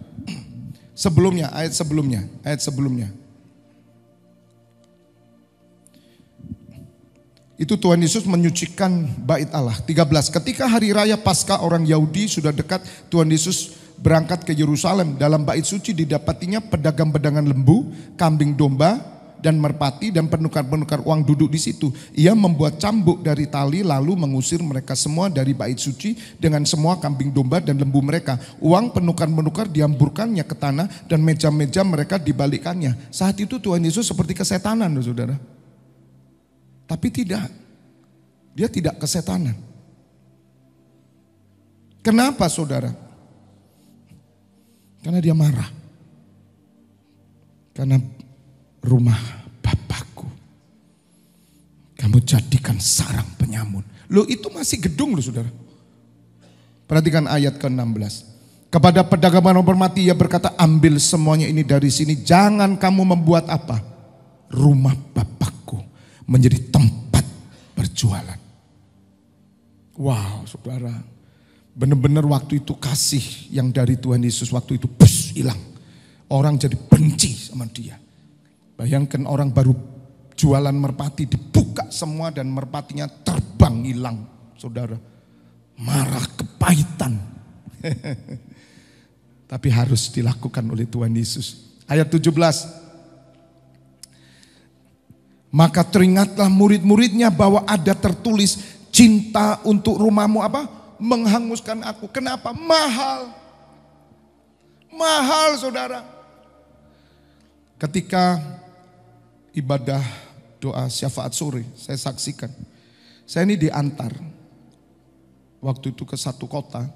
Sebelumnya, ayat sebelumnya. Itu Tuhan Yesus menyucikan bait Allah. 13. Ketika hari raya Paskah orang Yahudi sudah dekat, Tuhan Yesus berangkat ke Yerusalem. Dalam bait suci didapatinya pedagang-pedagang lembu, kambing domba, dan merpati, dan penukar-penukar uang duduk di situ. Ia membuat cambuk dari tali lalu mengusir mereka semua dari bait suci dengan semua kambing domba dan lembu mereka. Uang penukar-penukar dihamburkannya ke tanah dan meja-meja mereka dibalikannya. Saat itu Tuhan Yesus seperti kesetanan, saudara. Tapi tidak. Dia tidak kesetanan. Kenapa saudara? Karena dia marah. Karena rumah Bapakku kamu jadikan sarang penyamun. Loh itu masih gedung loh saudara. Perhatikan ayat ke-16. Kepada pedagang merpati ia berkata, ambil semuanya ini dari sini. Jangan kamu membuat apa? Rumah Bapakku menjadi tempat berjualan. Wow saudara. Benar-benar waktu itu kasih yang dari Tuhan Yesus waktu itu hilang. Orang jadi benci sama dia. Bayangkan orang baru jualan merpati dibuka semua dan merpatinya terbang hilang. Saudara, marah kepahitan. Tapi harus dilakukan oleh Tuhan Yesus. Ayat 17. Maka teringatlah murid-muridnya bahwa ada tertulis, cinta untuk rumahmu apa? Menghanguskan aku. Kenapa? Mahal. Mahal saudara. Ketika ibadah doa syafaat sore, saya saksikan. Saya ini diantar waktu itu ke satu kota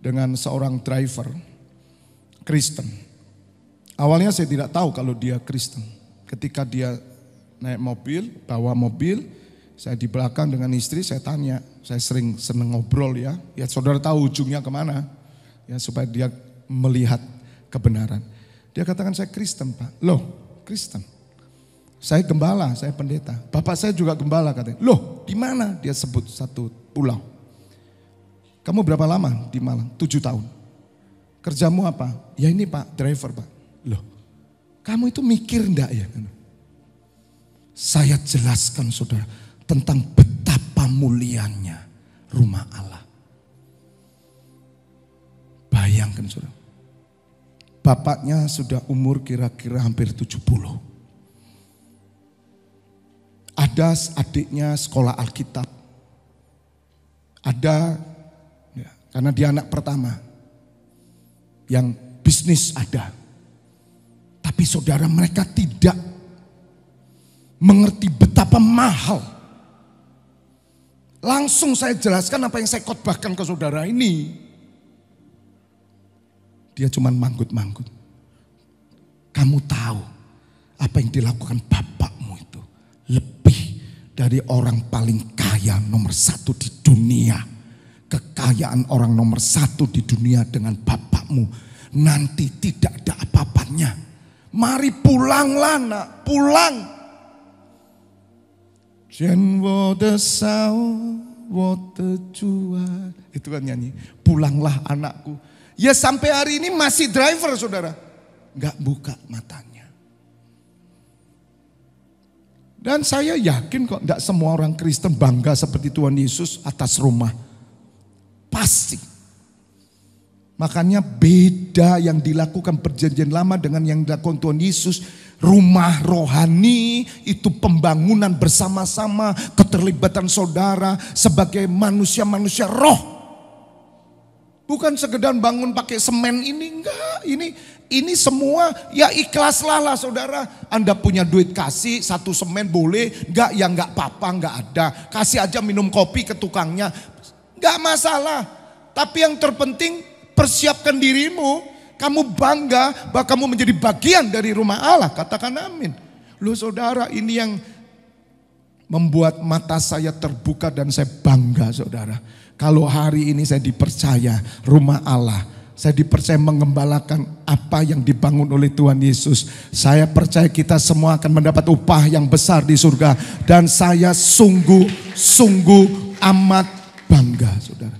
dengan seorang driver Kristen. Awalnya saya tidak tahu kalau dia Kristen. Ketika dia naik mobil, bawa mobil, saya di belakang dengan istri, saya tanya, saya sering seneng ngobrol ya saudara tahu ujungnya kemana, ya supaya dia melihat kebenaran. Dia katakan saya Kristen Pak. Loh Kristen? Saya gembala, saya pendeta. Bapak saya juga gembala katanya. Loh di mana? Dia sebut satu pulau. Kamu berapa lama di Malang? 7 tahun. Kerjamu apa? Ya ini Pak, driver Pak. Loh kamu itu mikir enggak ya? Saya jelaskan saudara tentang betapa mulianya rumah Allah. Bayangkan saudara. Bapaknya sudah umur kira-kira hampir 70. Ada adiknya sekolah Alkitab. Ada, ya, karena dia anak pertama. Yang bisnis ada. Tapi saudara mereka tidak mengerti betapa mahal. Langsung saya jelaskan apa yang saya khotbahkan ke saudara ini. Dia cuma manggut-manggut. Kamu tahu apa yang dilakukan bapakmu itu lebih dari orang paling kaya nomor 1 di dunia. Kekayaan orang nomor 1 di dunia dengan bapakmu nanti tidak ada apa-apanya. Mari pulanglah nak, pulang. Jen water sao, water jua. Itu kan nyanyi. Pulanglah anakku. Ya sampai hari ini masih driver saudara. Gak buka matanya. Dan saya yakin kok gak semua orang Kristen bangga seperti Tuhan Yesus atas rumah. Pasti. Makanya beda yang dilakukan perjanjian lama dengan yang dilakukan Tuhan Yesus. Rumah rohani itu pembangunan bersama-sama, keterlibatan saudara sebagai manusia-manusia roh. Bukan sekedar bangun pakai semen ini, enggak. Ini semua ya ikhlaslah lah saudara. Anda punya duit kasih 1 semen boleh, enggak ya enggak apa-apa, enggak ada. Kasih aja minum kopi ke tukangnya, enggak masalah. Tapi yang terpenting persiapkan dirimu, kamu bangga bahwa kamu menjadi bagian dari rumah Allah. Katakan amin. Loh saudara, ini yang membuat mata saya terbuka dan saya bangga saudara. Kalau hari ini saya dipercaya rumah Allah, saya dipercaya mengembalakan apa yang dibangun oleh Tuhan Yesus. Saya percaya kita semua akan mendapat upah yang besar di surga. Dan saya sungguh amat bangga saudara.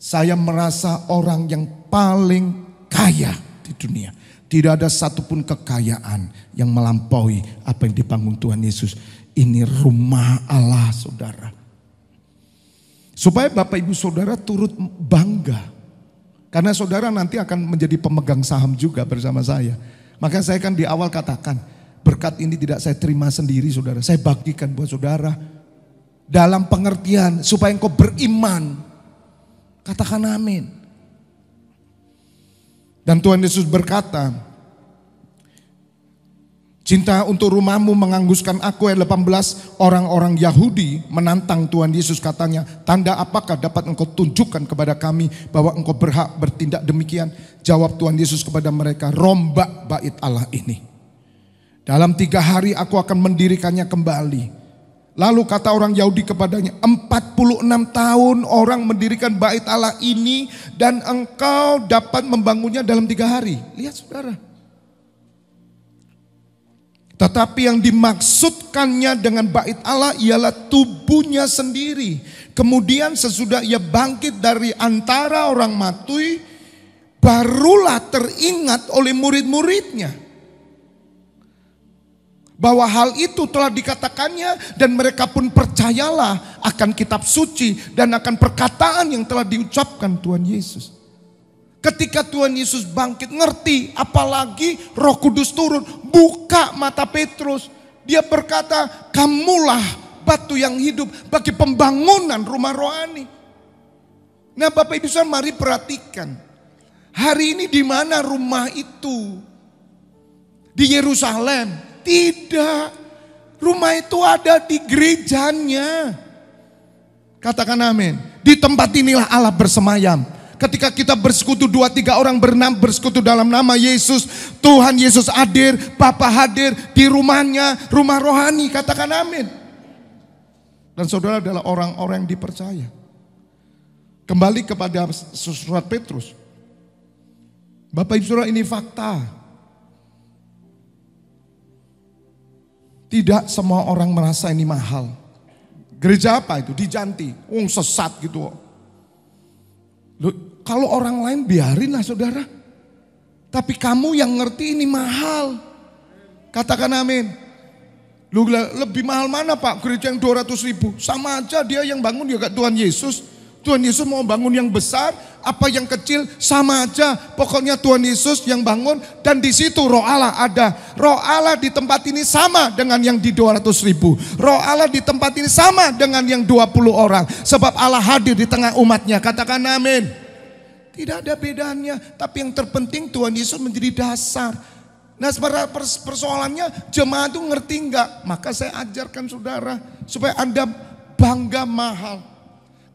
Saya merasa orang yang paling kaya di dunia. Tidak ada satupun kekayaan yang melampaui apa yang dibangun Tuhan Yesus. Ini rumah Allah saudara. Supaya Bapak Ibu Saudara turut bangga. Karena saudara nanti akan menjadi pemegang saham juga bersama saya. Maka saya kan di awal katakan, berkat ini tidak saya terima sendiri saudara. Saya bagikan buat saudara. Dalam pengertian supaya engkau beriman. Katakan amin. Dan Tuhan Yesus berkata, cinta untuk rumahmu mengangguskan aku. Ayat 18, orang-orang Yahudi menantang Tuhan Yesus katanya, tanda apakah dapat engkau tunjukkan kepada kami bahwa engkau berhak bertindak demikian? Jawab Tuhan Yesus kepada mereka, rombak bait Allah ini. Dalam 3 hari aku akan mendirikannya kembali. Lalu kata orang Yahudi kepadanya, 46 tahun orang mendirikan bait Allah ini dan engkau dapat membangunnya dalam 3 hari. Lihat saudara. Tetapi yang dimaksudkannya dengan bait Allah ialah tubuhnya sendiri. Kemudian sesudah ia bangkit dari antara orang mati, barulah teringat oleh murid-muridnya bahwa hal itu telah dikatakannya, dan mereka pun percayalah akan kitab suci dan akan perkataan yang telah diucapkan Tuhan Yesus. Ketika Tuhan Yesus bangkit, ngerti, apalagi Roh Kudus turun, buka mata Petrus. Dia berkata, kamulah batu yang hidup bagi pembangunan rumah rohani. Nah Bapak Ibu Saudara, mari perhatikan. Hari ini di mana rumah itu? Di Yerusalem. Tidak. Rumah itu ada di gerejanya. Katakan amin. Di tempat inilah Allah bersemayam. Ketika kita bersekutu 2-3 orang bersekutu dalam nama Yesus, Tuhan Yesus hadir, Bapa hadir di rumahnya, rumah rohani. Katakan amin. Dan saudara adalah orang-orang yang dipercaya. Kembali kepada surat Petrus. Bapak Ibu Saudara, ini fakta. Tidak semua orang merasa ini mahal. Gereja apa itu? Di Janti. Sesat gitu. Loh, kalau orang lain biarin lah saudara. Tapi kamu yang ngerti ini mahal. Katakan amin. Lu lebih mahal mana Pak? Gereja yang 200.000. Sama aja dia yang bangun juga Tuhan Yesus. Tuhan Yesus mau bangun yang besar, apa yang kecil sama aja. Pokoknya Tuhan Yesus yang bangun dan di situ Roh Allah ada. Roh Allah di tempat ini sama dengan yang di 200.000. Roh Allah di tempat ini sama dengan yang 20 orang. Sebab Allah hadir di tengah umatnya. Katakan amin. Tidak ada bedanya. Tapi yang terpenting Tuhan Yesus menjadi dasar. Nah persoalannya jemaat itu ngerti enggak? Maka saya ajarkan saudara supaya Anda bangga mahal.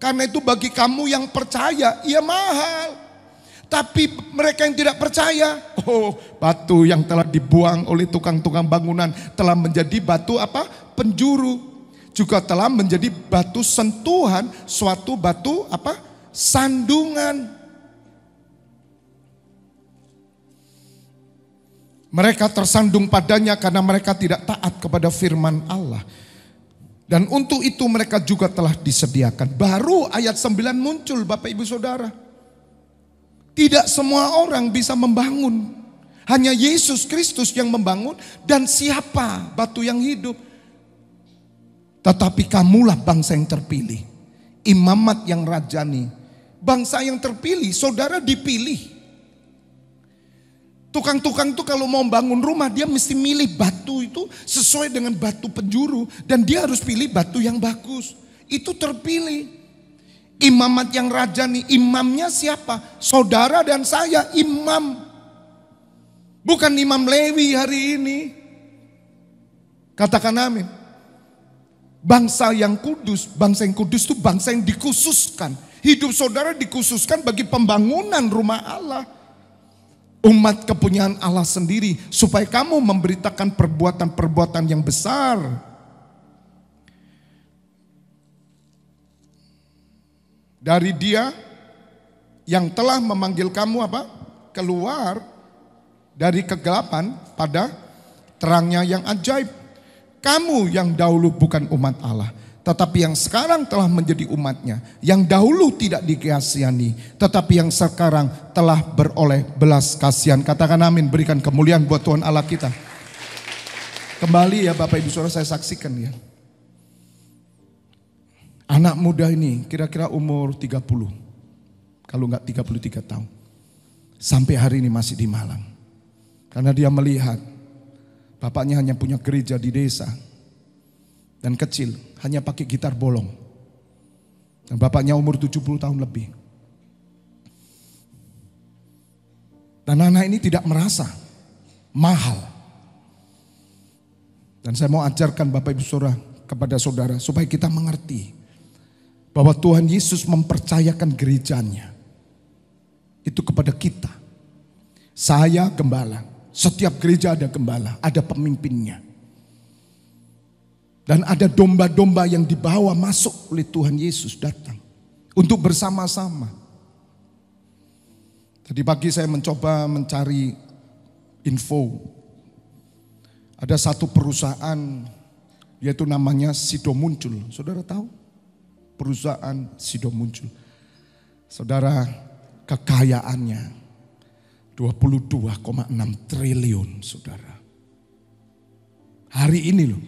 Karena itu bagi kamu yang percaya, ia mahal. Tapi mereka yang tidak percaya, batu yang telah dibuang oleh tukang-tukang bangunan telah menjadi batu apa? Penjuru. Juga telah menjadi batu sentuhan, suatu batu apa? Sandungan. Mereka tersandung padanya karena mereka tidak taat kepada firman Allah. Dan untuk itu mereka juga telah disediakan. Baru ayat 9 muncul Bapak Ibu Saudara. Tidak semua orang bisa membangun. Hanya Yesus Kristus yang membangun. Dan siapa batu yang hidup? Tetapi kamulah bangsa yang terpilih. Imamat yang rajani. Bangsa yang terpilih, saudara dipilih. Tukang-tukang itu kalau mau bangun rumah dia mesti milih batu itu sesuai dengan batu penjuru. Dan dia harus pilih batu yang bagus. Itu terpilih. Imamat yang rajani, imamnya siapa? Saudara dan saya imam. Bukan imam Lewi hari ini. Katakan amin. Bangsa yang kudus itu bangsa yang dikhususkan. Hidup saudara dikhususkan bagi pembangunan rumah Allah. Umat kepunyaan Allah sendiri. Supaya kamu memberitakan perbuatan-perbuatan yang besar. Dari Dia yang telah memanggil kamu apa? Keluar dari kegelapan pada terangnya yang ajaib. Kamu yang dahulu bukan umat Allah, tetapi yang sekarang telah menjadi umatnya. Yang dahulu tidak dikasihani, tetapi yang sekarang telah beroleh belas kasihan. Katakan amin, berikan kemuliaan buat Tuhan Allah kita. Kembali ya Bapak Ibu Saudara, saya saksikan ya. Anak muda ini kira-kira umur 30, kalau enggak 33 tahun. Sampai hari ini masih di Malang. Karena dia melihat bapaknya hanya punya gereja di desa. Dan kecil, hanya pakai gitar bolong. Dan bapaknya umur 70 tahun lebih. Dan anak ini tidak merasa mahal. Dan saya mau ajarkan Bapak Ibu Saudara kepada saudara supaya kita mengerti bahwa Tuhan Yesus mempercayakan gerejanya itu kepada kita. Saya gembala, setiap gereja ada gembala, ada pemimpinnya. Dan ada domba-domba yang dibawa masuk oleh Tuhan Yesus datang untuk bersama-sama. Tadi pagi saya mencoba mencari info. Ada satu perusahaan yaitu namanya Sido Muncul. Saudara tahu? Perusahaan Sido Muncul. Saudara, kekayaannya 22,6 triliun saudara. Hari ini loh.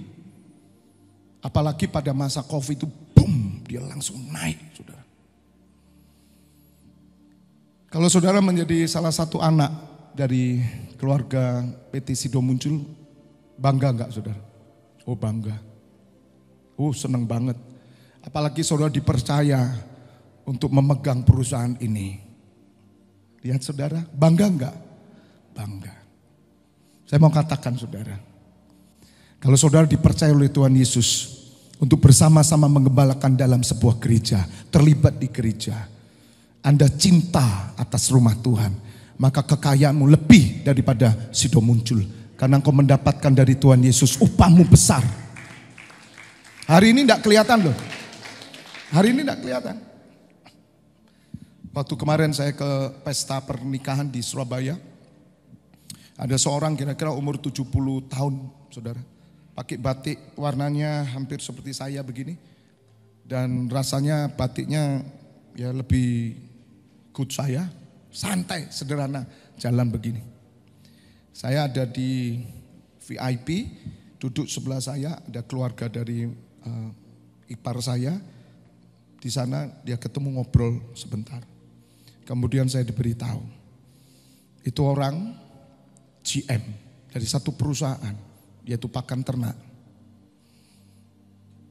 Apalagi pada masa Covid itu boom, dia langsung naik saudara. Kalau saudara menjadi salah satu anak dari keluarga PT Sido Muncul, bangga enggak saudara? Oh bangga. Oh senang banget. Apalagi saudara dipercaya untuk memegang perusahaan ini. Lihat saudara, bangga enggak? Bangga. Saya mau katakan saudara, Kalau saudara dipercaya oleh Tuhan Yesus untuk bersama-sama mengembalakan dalam sebuah gereja, terlibat di gereja, Anda cinta atas rumah Tuhan, maka kekayaanmu lebih daripada Sido muncul. Karena engkau mendapatkan dari Tuhan Yesus upahmu besar. Hari ini tidak kelihatan loh. Hari ini tidak kelihatan. Waktu kemarin saya ke pesta pernikahan di Surabaya. Ada seorang kira-kira umur 70 tahun, saudara. Pakai batik warnanya hampir seperti saya begini. Dan rasanya batiknya ya lebih good saya. Santai, sederhana, jalan begini. Saya ada di VIP, duduk sebelah saya, ada keluarga dari ipar saya. Di sana dia ketemu ngobrol sebentar. Kemudian saya diberitahu, itu orang GM dari satu perusahaan, yaitu pakan ternak.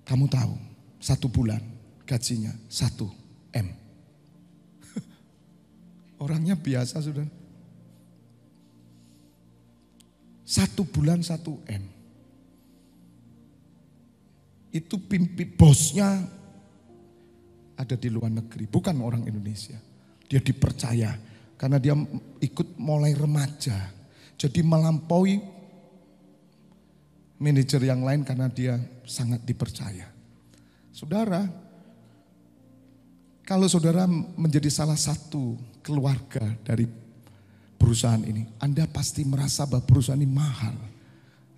Kamu tahu, 1 bulan gajinya 1 M. Orangnya biasa sudah. 1 bulan 1 M. Itu pimpin bosnya ada di luar negeri, bukan orang Indonesia. Dia dipercaya karena dia ikut mulai remaja. Jadi melampaui manajer yang lain karena dia sangat dipercaya. Saudara, kalau saudara menjadi salah satu keluarga dari perusahaan ini, Anda pasti merasa bahwa perusahaan ini mahal.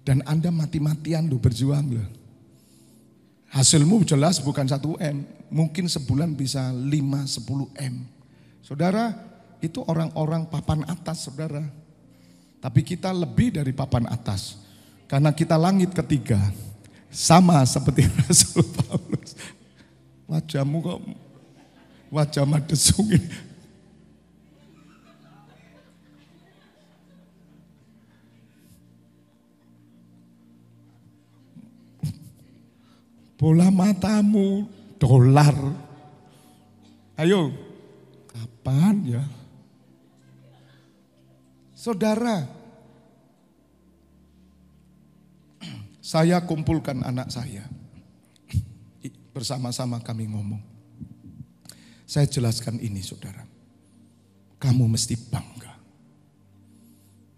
Dan Anda mati-matian loh berjuang loh. Hasilmu jelas bukan 1 M, mungkin sebulan bisa 5-10 M. Saudara, itu orang-orang papan atas saudara. Tapi kita lebih dari papan atas. Karena kita langit ketiga. Sama seperti Rasul Paulus. Wajahmu kok wajah madesung ini. Bola matamu dolar. Ayo, kapan ya? Saudara, saya kumpulkan anak saya. Bersama-sama kami ngomong. Saya jelaskan ini saudara. Kamu mesti bangga.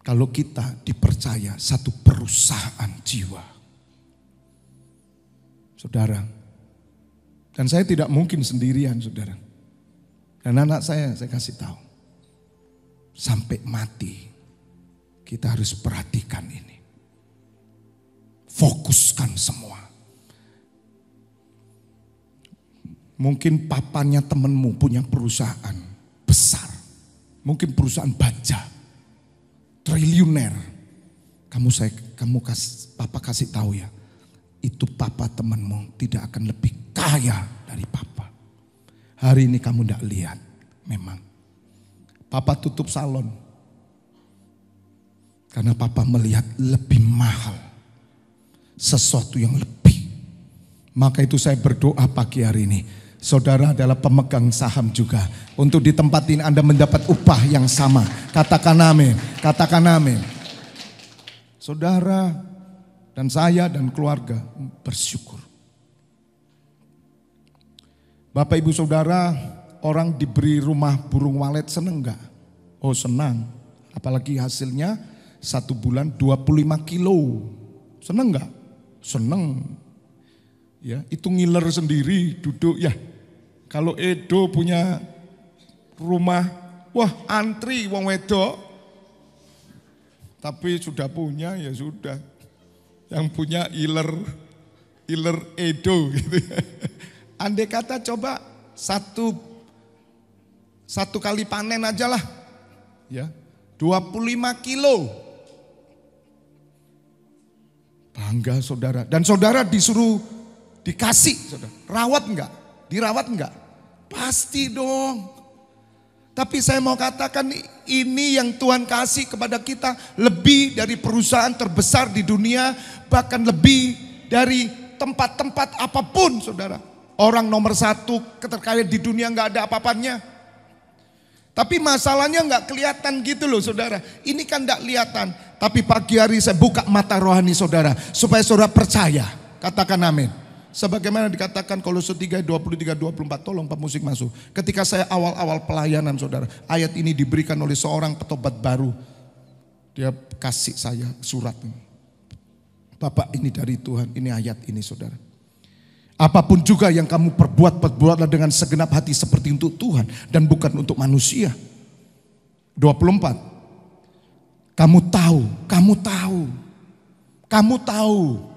Kalau kita dipercaya satu perusahaan jiwa. Saudara, dan saya tidak mungkin sendirian saudara. Dan anak saya kasih tahu. Sampai mati kita harus perhatikan ini. Fokuskan semua. Mungkin papanya temanmu punya perusahaan besar. Mungkin perusahaan baja. Triliuner. Papa kasih tahu ya. Itu papa temanmu tidak akan lebih kaya dari papa. Hari ini kamu tidak lihat memang. Papa tutup salon. Karena papa melihat lebih mahal. Sesuatu yang lebih. Maka itu saya berdoa pagi hari ini. Saudara adalah pemegang saham juga. Untuk di tempat ini Anda mendapat upah yang sama. Katakan amin. Katakan amin. Saudara dan saya dan keluarga bersyukur. Bapak ibu saudara, orang diberi rumah burung walet seneng gak? Oh senang. Apalagi hasilnya 1 bulan 25 kilo. Seneng gak? Seneng. Ya, itu ngiler sendiri duduk ya. Kalau Edo punya rumah, wah antri wong wedok. Tapi sudah punya ya sudah. Yang punya iler Edo gitu ya. Andai kata coba satu kali panen aja lah. Ya, 25 kilo. Bangga saudara. Dan saudara disuruh dikasih saudara. Rawat enggak? Dirawat enggak? Pasti dong. Tapi saya mau katakan ini yang Tuhan kasih kepada kita lebih dari perusahaan terbesar di dunia. Bahkan lebih dari tempat-tempat apapun saudara. Orang nomor 1 terkaya di dunia gak ada apa-apanya. Tapi masalahnya gak kelihatan gitu loh saudara. Ini kan gak kelihatan. Tapi pagi hari saya buka mata rohani saudara, supaya saudara percaya. Katakan amin. Sebagaimana dikatakan Kolose 3, 23, 24, tolong Pak musik masuk. Ketika saya awal-awal pelayanan saudara, ayat ini diberikan oleh seorang petobat baru. Dia kasih saya surat ini. Bapak, ini dari Tuhan, ini ayat ini saudara. Apapun juga yang kamu perbuatlah dengan segenap hati seperti untuk Tuhan dan bukan untuk manusia. 24. Kamu tahu.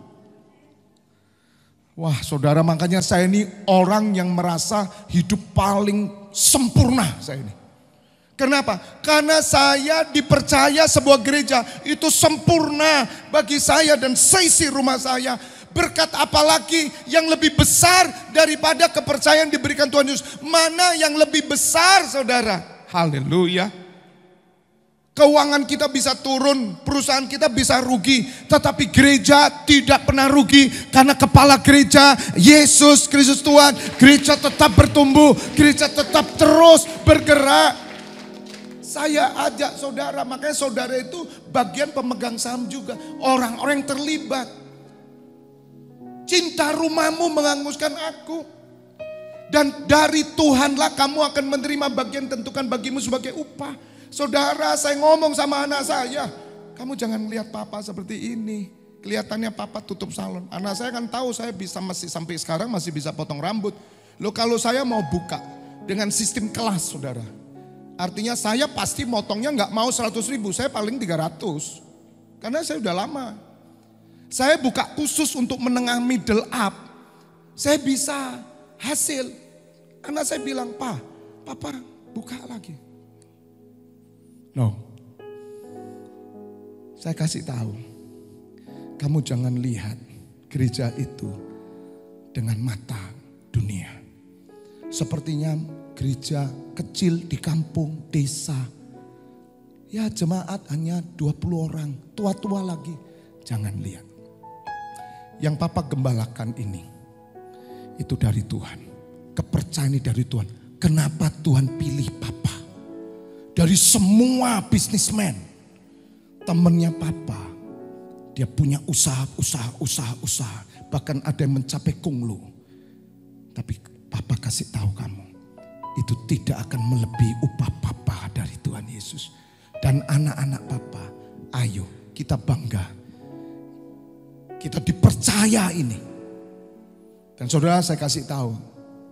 Wah saudara, makanya saya ini orang yang merasa hidup paling sempurna saya ini. Kenapa? Karena saya dipercaya sebuah gereja itu sempurna bagi saya dan seisi rumah saya. Berkat apalagi yang lebih besar daripada kepercayaan diberikan Tuhan Yesus. Mana yang lebih besar saudara? Haleluya. Keuangan kita bisa turun, perusahaan kita bisa rugi, tetapi gereja tidak pernah rugi karena kepala gereja Yesus Kristus Tuhan. Gereja tetap bertumbuh, gereja tetap terus bergerak. Saya ajak saudara, makanya saudara itu bagian pemegang saham juga, orang-orang yang terlibat. Cinta rumahmu menghanguskan aku. Dan dari Tuhanlah kamu akan menerima bagian tentukan bagimu sebagai upah. Saudara, saya ngomong sama anak saya, kamu jangan lihat papa seperti ini. Kelihatannya papa tutup salon. Anak saya kan tahu saya masih sampai sekarang masih bisa potong rambut. Loh kalau saya mau buka dengan sistem kelas saudara. Artinya saya pasti motongnya nggak mau 100 ribu, saya paling 300. Karena saya udah lama. Saya buka khusus untuk menengah middle up. Saya bisa hasil. Karena saya bilang, papa buka lagi. No, saya kasih tahu, kamu jangan lihat gereja itu dengan mata dunia. Sepertinya gereja kecil di kampung, desa. Ya jemaat hanya 20 orang, tua-tua lagi. Jangan lihat. Yang papa gembalakan ini, itu dari Tuhan. Kepercayaan ini dari Tuhan. Kenapa Tuhan pilih papa? Dari semua bisnismen, temennya papa, dia punya usaha. Bahkan ada yang mencapai kunglu. Tapi papa kasih tahu kamu, itu tidak akan melebihi upah papa dari Tuhan Yesus. Dan anak-anak papa, ayo kita bangga. Kita dipercaya ini. Dan saudara saya kasih tahu,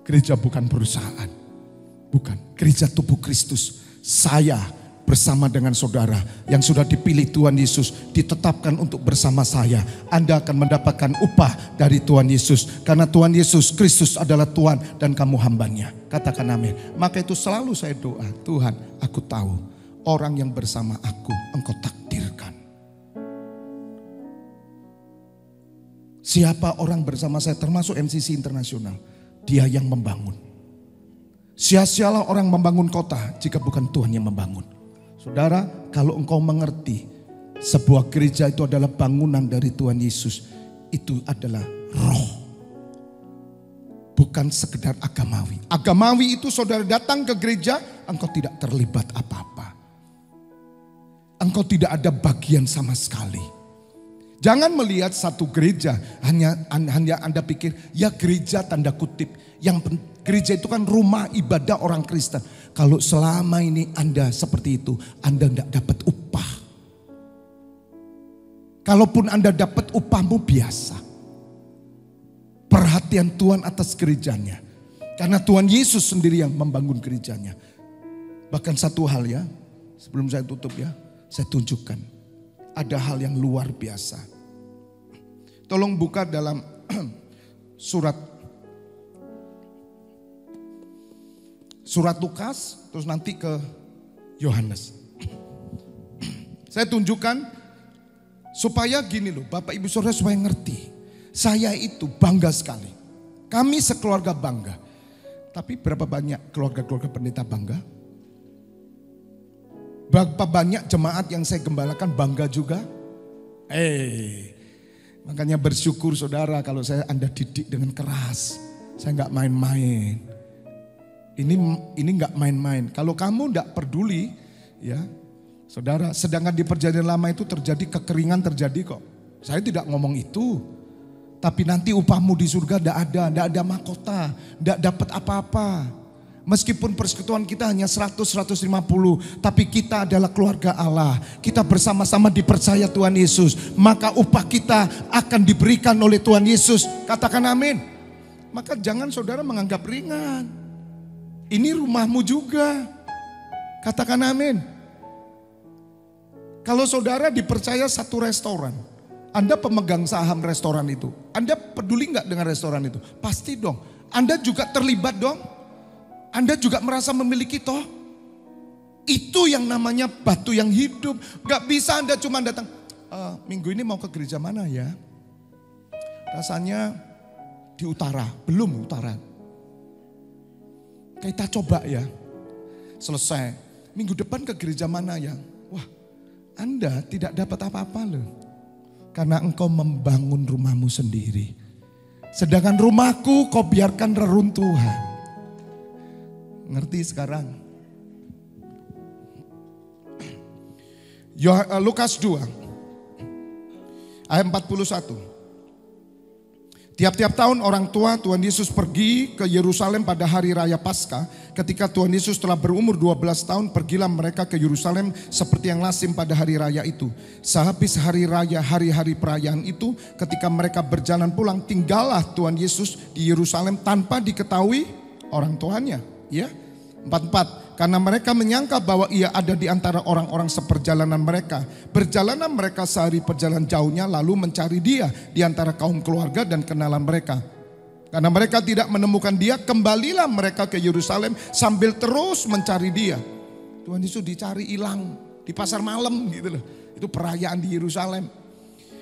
gereja bukan perusahaan. Bukan, gereja tubuh Kristus. Saya bersama dengan saudara yang sudah dipilih Tuhan Yesus, ditetapkan untuk bersama saya. Anda akan mendapatkan upah dari Tuhan Yesus. Karena Tuhan Yesus Kristus adalah Tuhan dan kamu hambanya. Katakan amin. Maka itu selalu saya doa, Tuhan aku tahu orang yang bersama aku Engkau takdirkan. Siapa orang bersama saya termasuk MCC Internasional, dia yang membangun. Sia-sialah orang membangun kota jika bukan Tuhan yang membangun. Saudara, kalau engkau mengerti sebuah gereja itu adalah bangunan dari Tuhan Yesus, itu adalah roh. Bukan sekedar agamawi. Agamawi itu saudara datang ke gereja, engkau tidak terlibat apa-apa. Engkau tidak ada bagian sama sekali. Jangan melihat satu gereja hanya Anda pikir ya gereja tanda kutip. Yang gereja itu kan rumah ibadah orang Kristen. Kalau selama ini Anda seperti itu, Anda tidak dapat upah. Kalaupun Anda dapat upahmu biasa. Perhatian Tuhan atas gerejanya. Karena Tuhan Yesus sendiri yang membangun gerejanya. Bahkan satu hal ya, sebelum saya tutup ya, saya tunjukkan. Ada hal yang luar biasa. Tolong buka dalam surat Lukas, terus nanti ke Yohanes. Saya tunjukkan supaya gini loh, Bapak Ibu Saudara supaya ngerti. Saya itu bangga sekali. Kami sekeluarga bangga. Tapi berapa banyak keluarga-keluarga pendeta bangga? Berapa banyak jemaat yang saya gembalakan bangga juga? Makanya bersyukur saudara kalau Anda didik dengan keras. Saya nggak main-main. Ini nggak main-main. Kalau kamu nggak peduli, ya Saudara, sedangkan di perjanjian lama itu terjadi kekeringan terjadi kok. Saya tidak ngomong itu. Tapi nanti upahmu di surga tidak ada mahkota, tidak dapat apa-apa. Meskipun persekutuan kita hanya 100-150, tapi kita adalah keluarga Allah. Kita bersama-sama dipercaya Tuhan Yesus. Maka upah kita akan diberikan oleh Tuhan Yesus. Katakan amin. Maka jangan saudara menganggap ringan. Ini rumahmu juga. Katakan amin. Kalau saudara dipercaya satu restoran, Anda pemegang saham restoran itu, Anda peduli nggak dengan restoran itu? Pasti dong. Anda juga terlibat dong. Anda juga merasa memiliki toh. Itu yang namanya batu yang hidup. Gak bisa Anda cuma datang, minggu ini mau ke gereja mana ya? Rasanya di utara, belum utara. Kita coba ya. Selesai, minggu depan ke gereja mana ya? Wah, Anda tidak dapat apa-apa loh. Karena engkau membangun rumahmu sendiri. Sedangkan rumahku kau biarkan reruntuhan. Ngerti sekarang? Lukas 2 ayat 41. Tiap-tiap tahun orang tua Tuhan Yesus pergi ke Yerusalem pada hari raya Paskah. Ketika Tuhan Yesus telah berumur 12 tahun, pergilah mereka ke Yerusalem seperti yang lazim pada hari raya itu. Sehabis hari raya, hari-hari perayaan itu, ketika mereka berjalan pulang, tinggallah Tuhan Yesus di Yerusalem tanpa diketahui orang tuanya. Ya, 44. Karena mereka menyangka bahwa ia ada di antara orang-orang seperjalanan mereka. Perjalanan mereka sehari perjalanan jauhnya lalu mencari dia di antara kaum keluarga dan kenalan mereka. Karena mereka tidak menemukan dia, kembalilah mereka ke Yerusalem sambil terus mencari dia. Tuhan Yesus dicari hilang di pasar malam gitu loh. Itu perayaan di Yerusalem.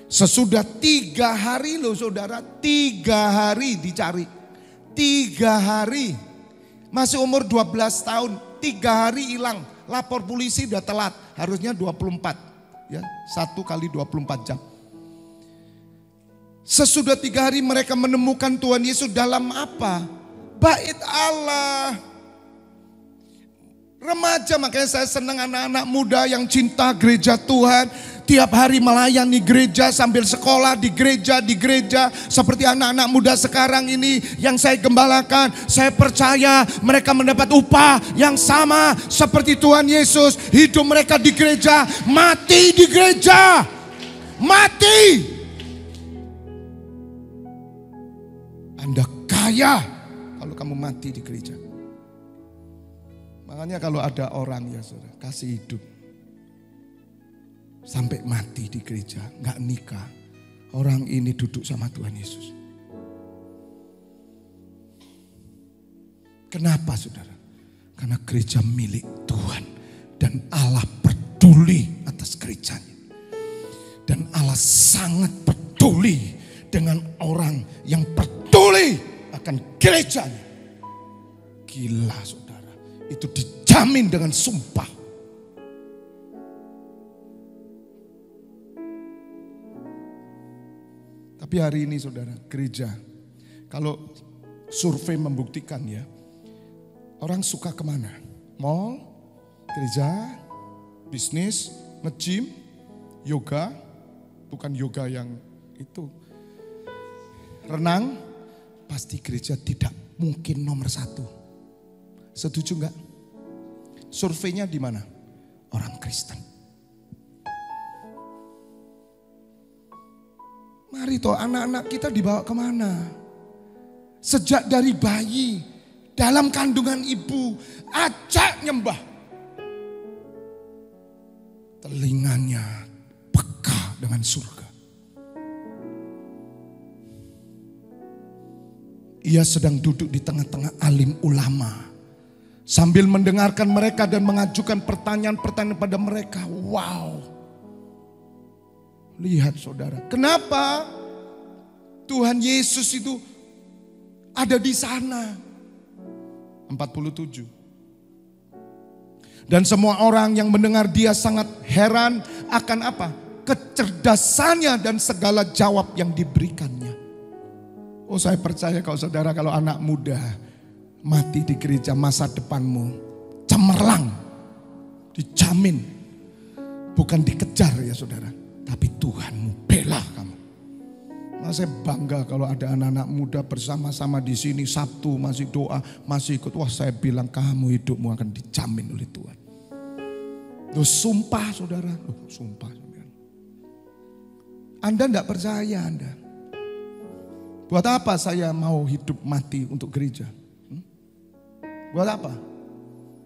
Sesudah 3 hari loh saudara, 3 hari dicari. 3 hari. Masih umur 12 tahun, 3 hari hilang. Lapor polisi udah telat, harusnya 24. Ya, 1 kali 24 jam. Sesudah 3 hari mereka menemukan Tuhan Yesus dalam apa? Bait Allah. Remaja, makanya saya senang anak-anak muda yang cinta gereja Tuhan. Tiap hari melayani gereja sambil sekolah di gereja. Seperti anak-anak muda sekarang ini yang saya gembalakan. Saya percaya mereka mendapat upah yang sama seperti Tuhan Yesus. Hidup mereka di gereja, mati di gereja. Mati. Anda kaya kalau kamu mati di gereja. Makanya kalau ada orang ya saudara, kasih hidup. Sampai mati di gereja, gak nikah. Orang ini duduk sama Tuhan Yesus. Kenapa saudara? Karena gereja milik Tuhan. Dan Allah peduli atas gerejanya. Dan Allah sangat peduli dengan orang yang peduli akan gerejanya. Gila saudara, itu dijamin dengan sumpah. Tapi hari ini saudara, gereja, kalau survei membuktikan ya, orang suka kemana? Mall, gereja, bisnis, nge-gym, yoga, bukan yoga yang itu. Renang, pasti gereja tidak mungkin nomor 1. Setuju enggak? Surveinya di mana? Orang Kristen. Mari toh anak-anak kita dibawa kemana? Sejak dari bayi, dalam kandungan ibu, ajak nyembah. Telinganya peka dengan surga. Ia sedang duduk di tengah-tengah alim ulama. Sambil mendengarkan mereka dan mengajukan pertanyaan-pertanyaan pada mereka. Wow. Lihat saudara, kenapa Tuhan Yesus itu ada di sana? 47. Dan semua orang yang mendengar dia sangat heran akan apa? Kecerdasannya dan segala jawab yang diberikannya. Oh, saya percaya kalau saudara, kalau anak muda mati di gereja, masa depanmu cemerlang, dijamin. Bukan dikejar ya saudara, tapi Tuhanmu bela kamu. Nah, saya bangga kalau ada anak-anak muda bersama-sama di sini Sabtu masih doa, masih ikut. Wah, saya bilang kamu hidupmu akan dijamin oleh Tuhan. Loh, sumpah saudara, sumpah. Anda tidak percaya Anda. Buat apa saya mau hidup mati untuk gereja? Buat apa?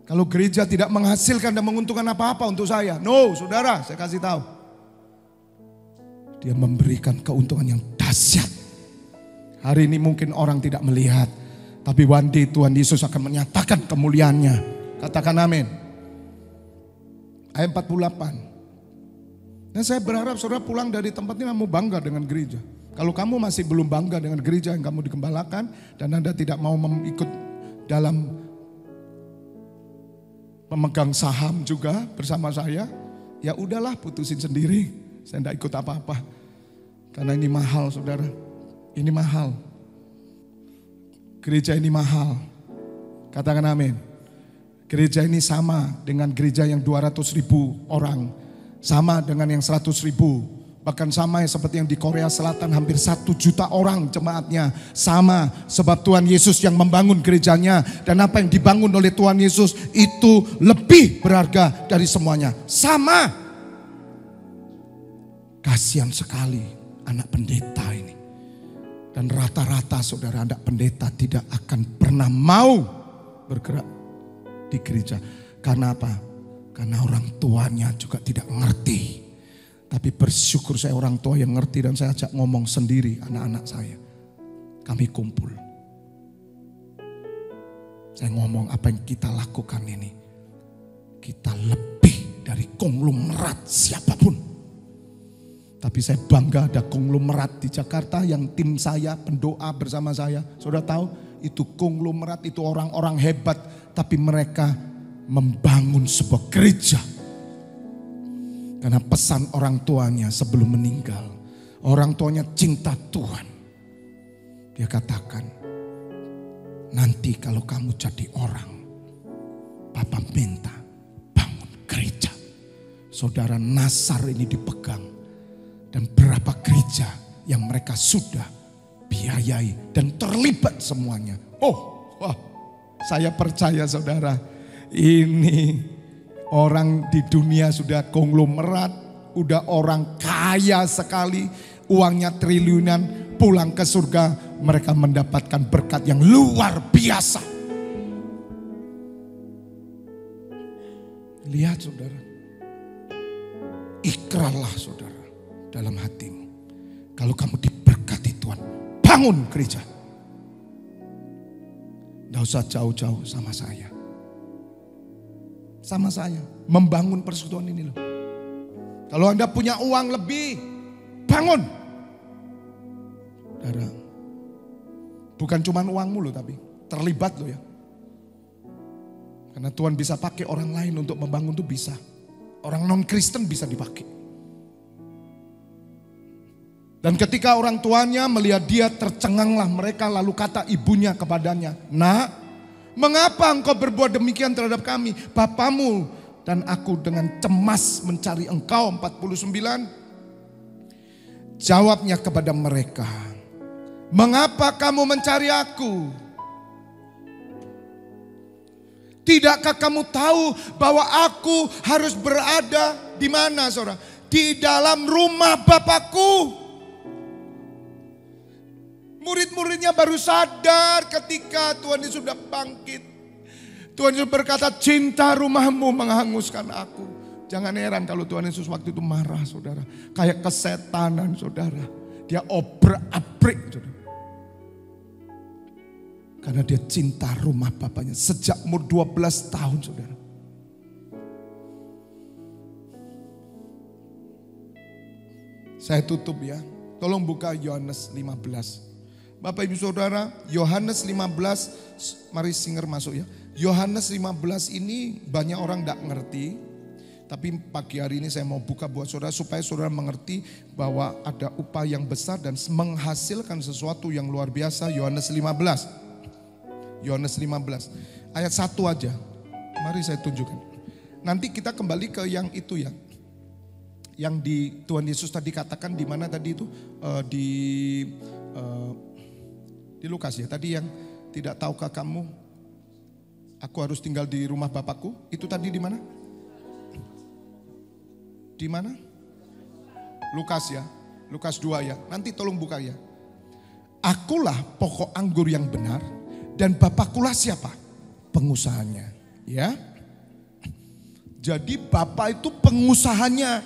Kalau gereja tidak menghasilkan dan menguntungkan apa-apa untuk saya. No, saudara, saya kasih tahu. Dia memberikan keuntungan yang dahsyat. Hari ini mungkin orang tidak melihat. Tapi one day Tuhan Yesus akan menyatakan kemuliaannya. Katakan amin. Ayat 48. Dan saya berharap saudara pulang dari tempat ini mau bangga dengan gereja. Kalau kamu masih belum bangga dengan gereja yang kamu digembalakan dan Anda tidak mau ikut dalam pemegang saham juga bersama saya, ya udahlah putusin sendiri. Saya tidak ikut apa-apa. Karena ini mahal saudara. Ini mahal. Gereja ini mahal. Katakan amin. Gereja ini sama dengan gereja yang 200.000 orang. Sama dengan yang 100.000. Bahkan sama seperti yang di Korea Selatan hampir 1 juta orang jemaatnya. Sama sebab Tuhan Yesus yang membangun gerejanya. Dan apa yang dibangun oleh Tuhan Yesus itu lebih berharga dari semuanya. Sama. Kasihan sekali anak pendeta ini. Dan rata-rata saudara anak pendeta tidak akan pernah mau bergerak di gereja. Karena apa? Karena orang tuanya juga tidak ngerti. Tapi bersyukur saya orang tua yang ngerti dan saya ajak ngomong sendiri anak-anak saya. Kami kumpul. Saya ngomong apa yang kita lakukan ini. Kita lebih dari konglomerat siapapun. Tapi saya bangga ada konglomerat di Jakarta yang tim saya pendoa bersama saya. Saudara tahu itu konglomerat itu orang-orang hebat. Tapi mereka membangun sebuah gereja. Karena pesan orang tuanya sebelum meninggal. Orang tuanya cinta Tuhan. Dia katakan, nanti kalau kamu jadi orang, Papa minta bangun gereja. Saudara Nasar ini dipegang. Dan berapa gereja yang mereka sudah biayai dan terlibat semuanya. Oh, wah, saya percaya saudara. Ini orang di dunia sudah konglomerat, udah orang kaya sekali, uangnya triliunan, pulang ke surga mereka mendapatkan berkat yang luar biasa. Lihat saudara, ikrarlah saudara dalam hatimu. Kalau kamu diberkati Tuhan, bangun gereja. Tidak usah jauh-jauh sama saya. Sama saya membangun persekutuan ini loh. Kalau Anda punya uang lebih, bangun. Saudara, bukan cuma uangmu loh tapi terlibat loh ya. Karena Tuhan bisa pakai orang lain untuk membangun itu bisa. Orang non-Kristen bisa dipakai. Dan ketika orang tuanya melihat dia tercenganglah mereka lalu kata ibunya kepadanya, "Nak, mengapa engkau berbuat demikian terhadap kami? Bapamu dan aku dengan cemas mencari engkau." 49. Jawabnya kepada mereka, "Mengapa kamu mencari aku? Tidakkah kamu tahu bahwa aku harus berada di mana, saudara? Di dalam rumah Bapakku." Murid-muridnya baru sadar ketika Tuhan Yesus sudah bangkit. Tuhan Yesus berkata, "Cinta rumahmu menghanguskan aku." Jangan heran kalau Tuhan Yesus waktu itu marah saudara. Kayak kesetanan saudara. Dia obrak-abrik saudara. Karena dia cinta rumah Bapaknya sejak umur 12 tahun saudara. Saya tutup ya. Tolong buka Yohanes 15. Bapak Ibu Saudara, Yohanes 15, mari singer masuk ya. Yohanes 15 ini banyak orang tidak ngerti. Tapi pagi hari ini saya mau buka buat saudara supaya saudara mengerti bahwa ada upah yang besar dan menghasilkan sesuatu yang luar biasa. Yohanes 15. Yohanes 15. Ayat 1 aja. Mari saya tunjukkan. Nanti kita kembali ke yang itu ya. Yang di Tuhan Yesus tadi katakan di mana tadi itu di Lukas ya. Tadi yang tidak tahukah kamu aku harus tinggal di rumah Bapakku? Itu tadi di mana? Di mana? Lukas ya. Lukas 2 ya. Nanti tolong buka ya. Akulah pokok anggur yang benar dan Bapakkulah siapa? Pengusahanya. Ya. Jadi Bapak itu pengusahanya.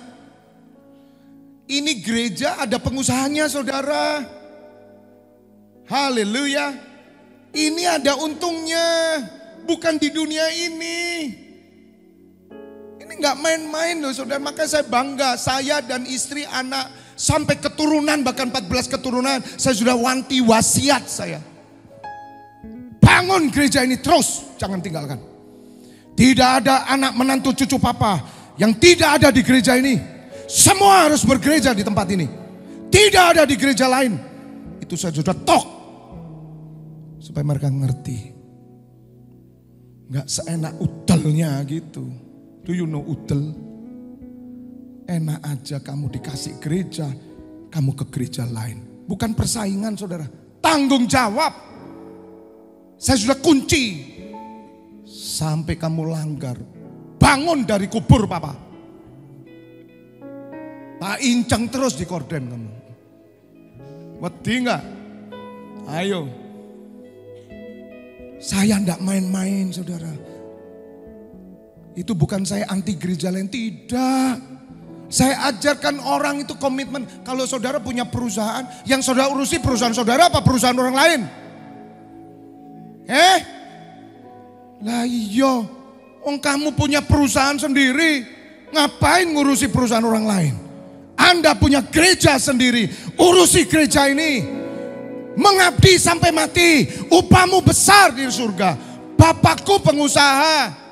Ini gereja ada pengusahanya saudara. Haleluya. Ini ada untungnya. Bukan di dunia ini. Ini gak main-main loh saudara. Makanya saya bangga. Saya dan istri, anak, sampai keturunan, bahkan 14 keturunan. Saya sudah wanti wasiat saya. Bangun gereja ini terus. Jangan tinggalkan. Tidak ada anak menantu cucu papa yang tidak ada di gereja ini. Semua harus bergereja di tempat ini. Tidak ada di gereja lain. Itu saya sudah tok. Supaya mereka ngerti. Gak seenak udelnya gitu. Do you know udel? Enak aja kamu dikasih gereja. Kamu ke gereja lain. Bukan persaingan saudara. Tanggung jawab. Saya sudah kunci. Sampai kamu langgar. Bangun dari kubur papa. Tak incang terus di korden kamu. Wedi gak? Ayo. Saya enggak main-main saudara. Itu bukan saya anti gereja lain, tidak. Saya ajarkan orang itu komitmen. Kalau saudara punya perusahaan, yang saudara urusi perusahaan saudara apa perusahaan orang lain? Lah iya. Kamu punya perusahaan sendiri. Ngapain ngurusi perusahaan orang lain? Anda punya gereja sendiri, urusi gereja ini. Mengabdi sampai mati, upahmu besar di surga. Bapakku pengusaha.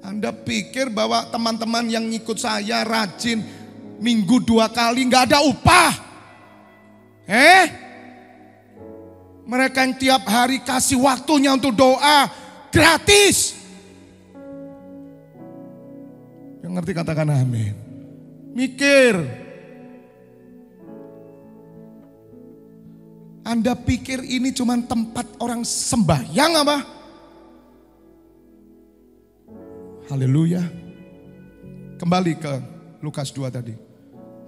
Anda pikir bahwa teman-teman yang ngikut saya rajin minggu 2 kali gak ada upah? Mereka yang tiap hari kasih waktunya untuk doa gratis. Yang ngerti katakan amin. Mikir. Anda pikir ini cuma tempat orang sembahyang apa? Haleluya. Kembali ke Lukas 2 tadi.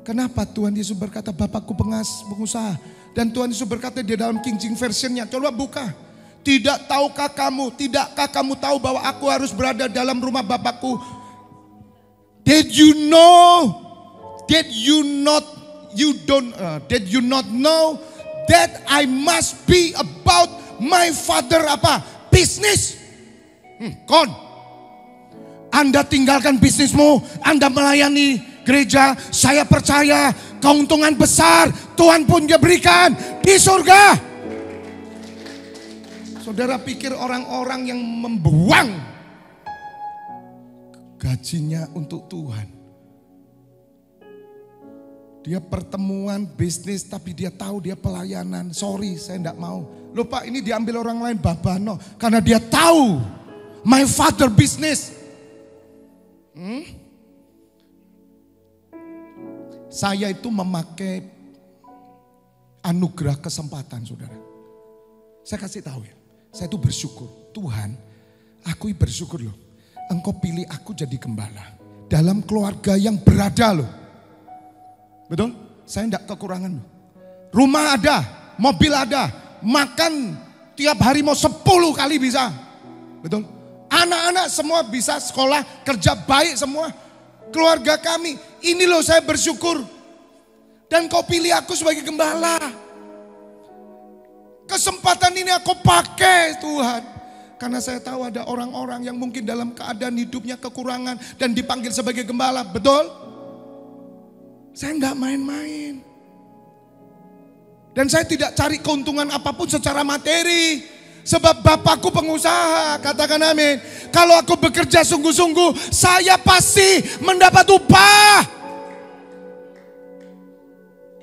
Kenapa Tuhan Yesus berkata Bapakku pengusaha? Dan Tuhan Yesus berkata di dalam King James Version-nya. Coba buka. Tidakkah kamu tahu bahwa aku harus berada dalam rumah Bapakku? Did you not know that I must be about my father apa? Business. Anda tinggalkan bisnismu, Anda melayani gereja, saya percaya keuntungan besar Tuhan pun berikan di surga. Saudara pikir orang-orang yang membuang gajinya untuk Tuhan. Dia pertemuan bisnis tapi dia tahu dia pelayanan. Sorry saya enggak mau. Loh Pak ini diambil orang lain babano. Karena dia tahu my father business. Saya itu memakai anugerah kesempatan saudara. Saya kasih tahu ya. Saya itu bersyukur. Tuhan aku bersyukur loh. Engkau pilih aku jadi gembala. Dalam keluarga yang berada loh. Betul? Saya enggak kekurangan loh. Rumah ada, mobil ada, makan tiap hari mau 10 kali bisa. Betul? Anak-anak semua bisa sekolah, kerja baik semua. Keluarga kami, ini loh saya bersyukur. Dan kau pilih aku sebagai gembala. Kesempatan ini aku pakai Tuhan. Karena saya tahu ada orang-orang yang mungkin dalam keadaan hidupnya kekurangan dan dipanggil sebagai gembala. Betul? Saya enggak main-main. Dan saya tidak cari keuntungan apapun secara materi. Sebab Bapakku pengusaha, katakan amin. Kalau aku bekerja sungguh-sungguh, saya pasti mendapat upah.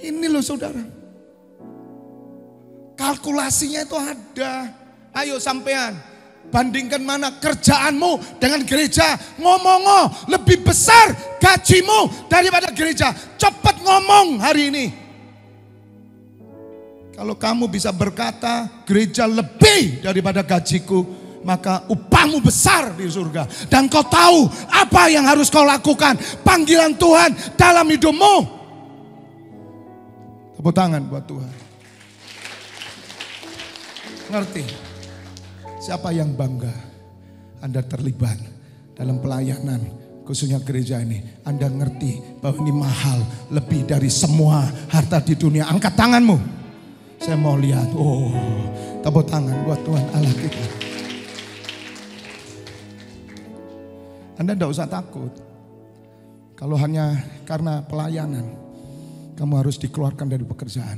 Ini loh saudara. Kalkulasinya itu ada. Ayo sampean, Bandingkan mana kerjaanmu dengan gereja. Ngomong lebih besar gajimu daripada gereja. Cepat ngomong hari ini. Kalau kamu bisa berkata gereja lebih daripada gajiku, maka upahmu besar di surga. Dan kau tahu apa yang harus kau lakukan. Panggilan Tuhan dalam hidupmu. Tepuk tangan buat Tuhan. Ngerti? Siapa yang bangga Anda terlibat dalam pelayanan, khususnya gereja ini. Anda ngerti bahwa ini mahal, lebih dari semua harta di dunia. Angkat tanganmu. Saya mau lihat. Oh, tepuk tangan buat Tuhan Allah kita. Anda tidak usah takut. Kalau hanya karena pelayanan, kamu harus dikeluarkan dari pekerjaan.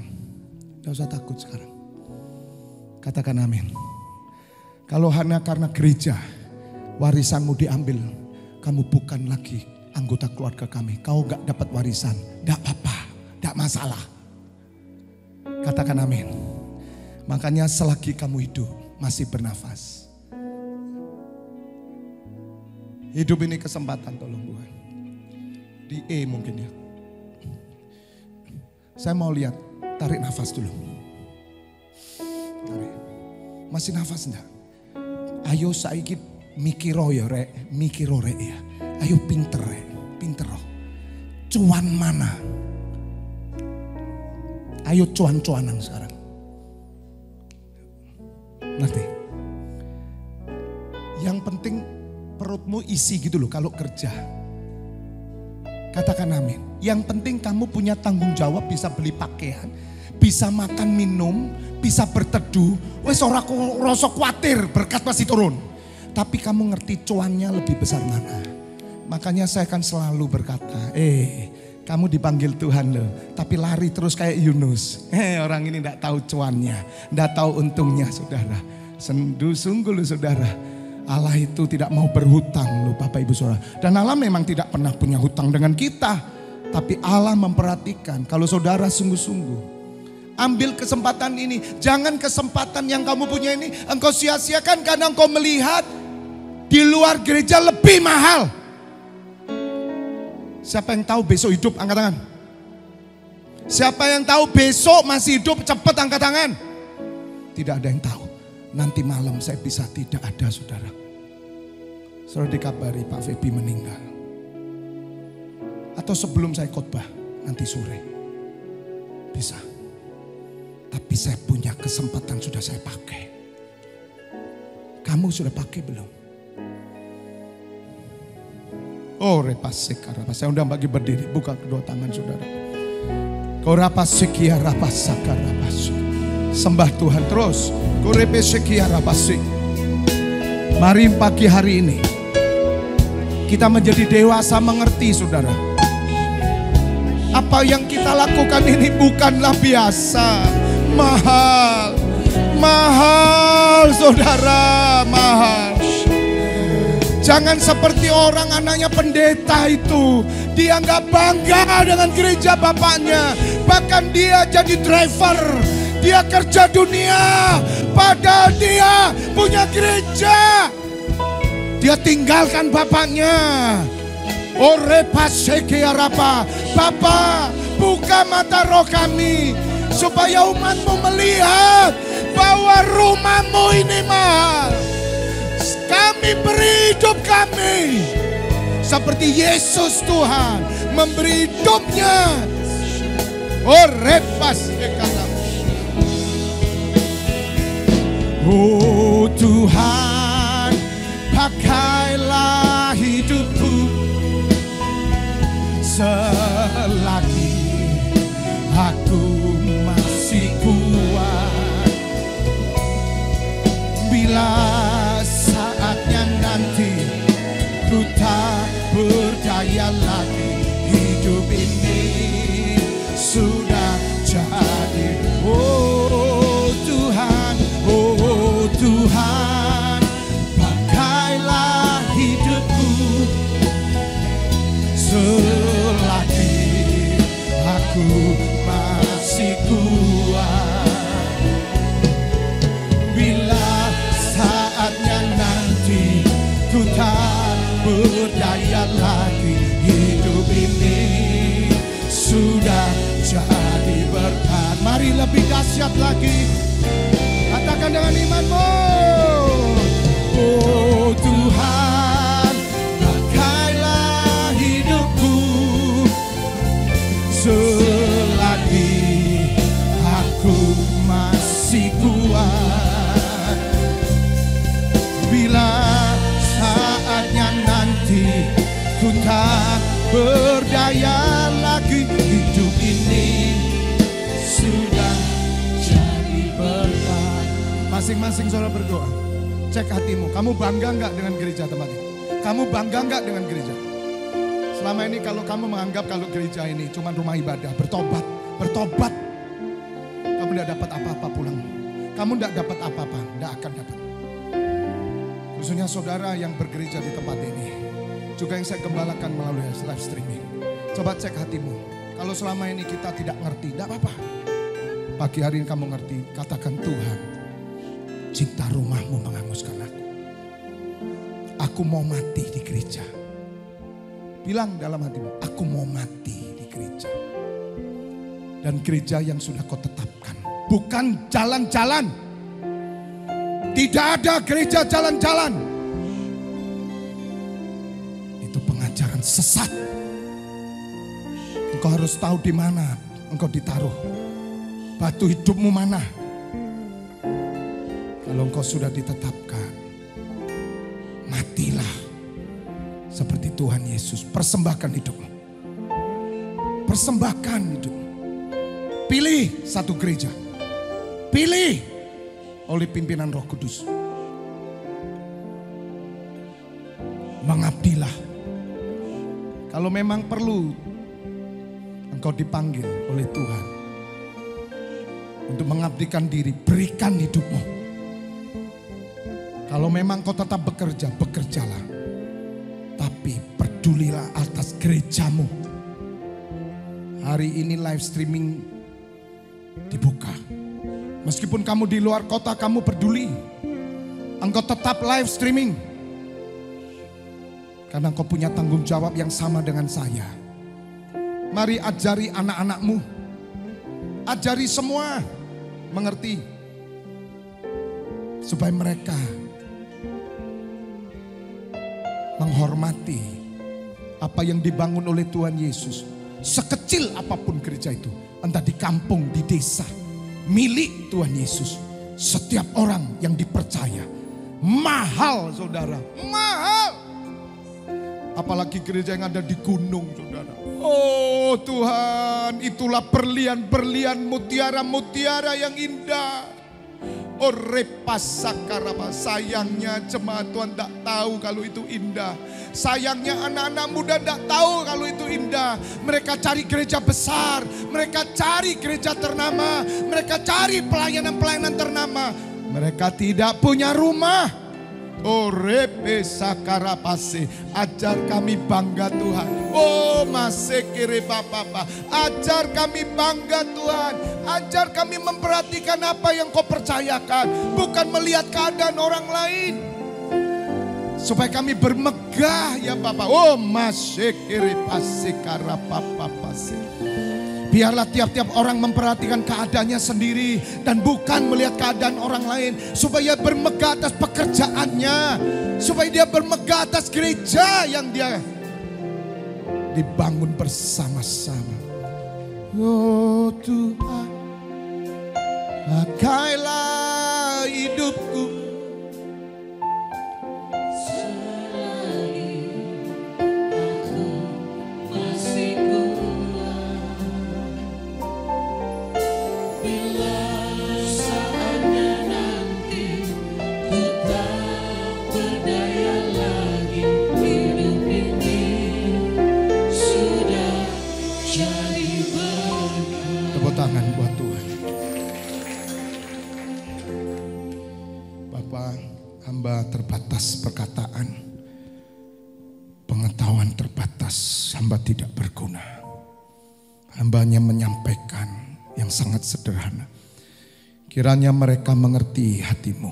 Tidak usah takut sekarang. Katakan amin. Kalau hanya karena gereja, warisanmu diambil, kamu bukan lagi anggota keluarga kami. Kau gak dapat warisan, gak apa-apa, gak masalah. Katakan amin. Makanya selagi kamu hidup, masih bernafas. Hidup ini kesempatan, tolong Tuhan. Di E mungkin ya. Saya mau lihat, tarik nafas dulu. Tarik. Masih nafas enggak? Ayo saiki mikiro ya rek, mikiro rek ya. Ayo pinter rek, pinter roh. Cuan mana? Ayo cuan-cuanan sekarang. Ngerti? Yang penting perutmu isi gitu loh kalau kerja. Katakan amin. Yang penting kamu punya tanggung jawab, bisa beli pakaian, bisa makan minum, bisa berteduh. Wes ora rasa kuatir, berkat masih turun. Tapi kamu ngerti cuannya lebih besar mana. Makanya saya akan selalu berkata, kamu dipanggil Tuhan loh, tapi lari terus kayak Yunus. Orang ini enggak tahu cuannya, enggak tahu untungnya, saudara. Sungguh loh saudara. Allah itu tidak mau berhutang loh Bapak Ibu Saudara. Dan Allah memang tidak pernah punya hutang dengan kita. Tapi Allah memperhatikan kalau saudara sungguh-sungguh. Ambil kesempatan ini. Jangan kesempatan yang kamu punya ini engkau sia-siakan karena engkau melihat di luar gereja lebih mahal. Siapa yang tahu besok hidup? Angkat tangan. Siapa yang tahu besok masih hidup? Cepat angkat tangan. Tidak ada yang tahu. Nanti malam saya bisa tidak ada saudara. Saudara dikabari Pak Febi meninggal. Atau sebelum saya khotbah nanti sore. Bisa. Tapi saya punya kesempatan sudah saya pakai. Kamu sudah pakai belum? Oh repasik, saya undang bagi berdiri. Buka kedua tangan saudara. Kau rapasik ya rapasaka rapasik. Sembah Tuhan terus. Kau repasik ya rapasik. Mari pagi hari ini kita menjadi dewasa mengerti saudara. Apa yang kita lakukan ini bukanlah biasa. Mahal, mahal saudara, mahal. Jangan seperti orang anaknya pendeta itu. Dia nggak bangga dengan gereja bapaknya. Bahkan dia jadi driver. Dia kerja dunia. Padahal dia punya gereja. Dia tinggalkan bapaknya. Orepasekearapa. Bapa, buka mata roh kami. Supaya umatmu melihat bahwa rumahmu ini mahal. Kami beri hidup kami seperti Yesus Tuhan memberi hidupnya. Oh repas oh Tuhan, pakailah hidupku selagi aku masih kuat. Bila saatnya nanti ku tak berdaya lagi, hidup ini sudah jadi. Oh Tuhan, oh Tuhan, pakailah hidupku selagi aku masih kuat. Bila saatnya nanti berdaya lagi. Hidup ini sudah jadi berkat. Mari lebih dahsyat lagi. Katakan dengan imanmu. Oh Tuhan, pakailah hidupku selagi aku masih kuat. Bila saatnya nanti ku tak berdaya lagi, hidup ini sudah jadi berkat. Masing-masing saudara berdoa. Cek hatimu, kamu bangga enggak dengan gereja tempat ini? Kamu bangga enggak dengan gereja? Selama ini kalau kamu menganggap kalau gereja ini cuma rumah ibadah, bertobat, kamu tidak dapat apa-apa pulang. Kamu tidak dapat apa-apa, tidak akan dapat. Khususnya saudara yang bergereja di tempat ini, juga yang saya gembalakan melalui live streaming. Coba cek hatimu. Kalau selama ini kita tidak ngerti, tidak apa-apa. Pagi hari ini kamu ngerti, katakan Tuhan, cinta rumahmu menghanguskan aku. Aku mau mati di gereja. Bilang dalam hatimu, aku mau mati di gereja. Dan gereja yang sudah kau tetapkan, bukan jalan-jalan. Tidak ada gereja jalan-jalan. Itu pengajaran sesat. Engkau harus tahu di mana engkau ditaruh. Batu hidupmu mana. Kalau engkau sudah ditetapkan, matilah seperti Tuhan Yesus. Persembahkan hidupmu. Persembahkan hidupmu. Pilih satu gereja. Pilih oleh pimpinan Roh Kudus. Mengabdilah. Kalau memang perlu engkau dipanggil oleh Tuhan untuk mengabdikan diri, berikan hidupmu. Kalau memang kau tetap bekerja, bekerjalah. Tapi pedulilah atas gerejamu. Hari ini live streaming dibuka. Meskipun kamu di luar kota, kamu peduli. Engkau tetap live streaming. Karena engkau punya tanggung jawab yang sama dengan saya. Mari ajari anak-anakmu. Ajari semua mengerti. Supaya mereka menghormati apa yang dibangun oleh Tuhan Yesus. Sekecil apapun gereja itu, entah di kampung, di desa, milik Tuhan Yesus. Setiap orang yang dipercaya, mahal saudara, mahal. Apalagi gereja yang ada di gunung saudara. Oh Tuhan, itulah berlian-berlian, mutiara-mutiara yang indah. Oh repasakaraba, sayangnya jemaat Tuhan tak tahu kalau itu indah. Sayangnya anak-anak muda tak tahu kalau itu indah. Mereka cari gereja besar, mereka cari gereja ternama, mereka cari pelayanan-pelayanan ternama. Mereka tidak punya rumah. Oh repesakarapase, ajar kami bangga Tuhan. Oh masekere papa, ajar kami bangga Tuhan. Ajar kami memperhatikan apa yang kau percayakan, bukan melihat keadaan orang lain. Supaya kami bermegah ya Bapak. Oh masekere pasekarapapapase. Biarlah tiap-tiap orang memperhatikan keadaannya sendiri dan bukan melihat keadaan orang lain. Supaya bermegah atas pekerjaannya. Supaya dia bermegah atas gereja yang dia dibangun bersama-sama. Oh Tuhan, pakailah hidupku. Tangan buat Tuhan. Bapak, hamba terbatas perkataan, pengetahuan terbatas, hamba tidak berguna. Hambanya menyampaikan yang sangat sederhana. Kiranya mereka mengerti hatimu,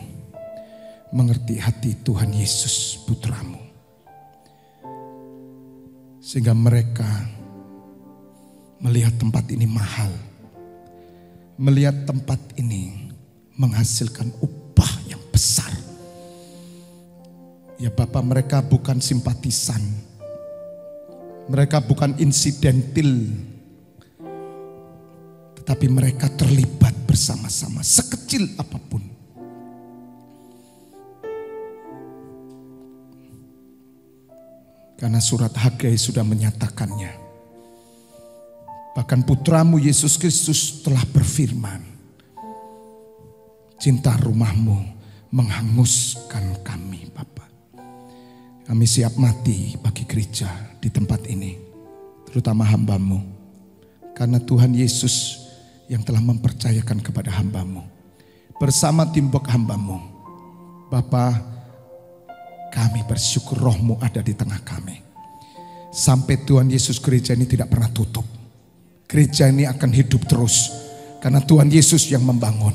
mengerti hati Tuhan Yesus putramu. Sehingga mereka melihat tempat ini mahal. Melihat tempat ini menghasilkan upah yang besar. Ya Bapa, mereka bukan simpatisan. Mereka bukan insidentil. Tetapi mereka terlibat bersama-sama sekecil apapun. Karena surat Hagai sudah menyatakannya. Bahkan putramu Yesus Kristus telah berfirman, cinta rumahmu menghanguskan kami Bapa. Kami siap mati bagi gereja di tempat ini, terutama hamba-Mu. Karena Tuhan Yesus yang telah mempercayakan kepada hamba-Mu. Bersama timbuk hamba-Mu. Bapa, kami bersyukur Roh-Mu ada di tengah kami. Sampai Tuhan Yesus gereja ini tidak pernah tutup. Gereja ini akan hidup terus. Karena Tuhan Yesus yang membangun.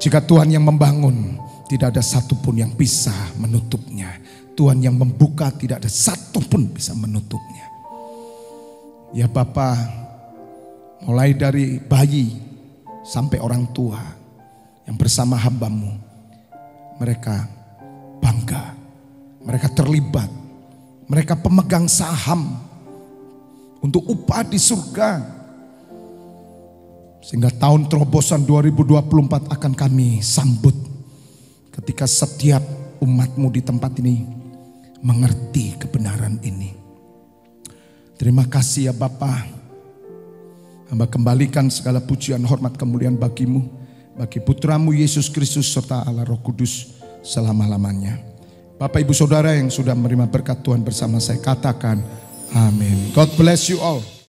Jika Tuhan yang membangun, tidak ada satupun yang bisa menutupnya. Tuhan yang membuka, tidak ada satupun bisa menutupnya. Ya Bapa, mulai dari bayi sampai orang tua yang bersama hamba-Mu, mereka bangga, mereka terlibat, mereka pemegang saham untuk upah di surga. Sehingga tahun terobosan 2024 akan kami sambut ketika setiap umat-Mu di tempat ini mengerti kebenaran ini. Terima kasih ya Bapa. Hamba kembalikan segala pujian, hormat, kemuliaan bagi-Mu, bagi putra-Mu Yesus Kristus serta Allah Roh Kudus selama-lamanya. Bapak Ibu Saudara yang sudah menerima berkat Tuhan bersama saya, katakan amin. God bless you all.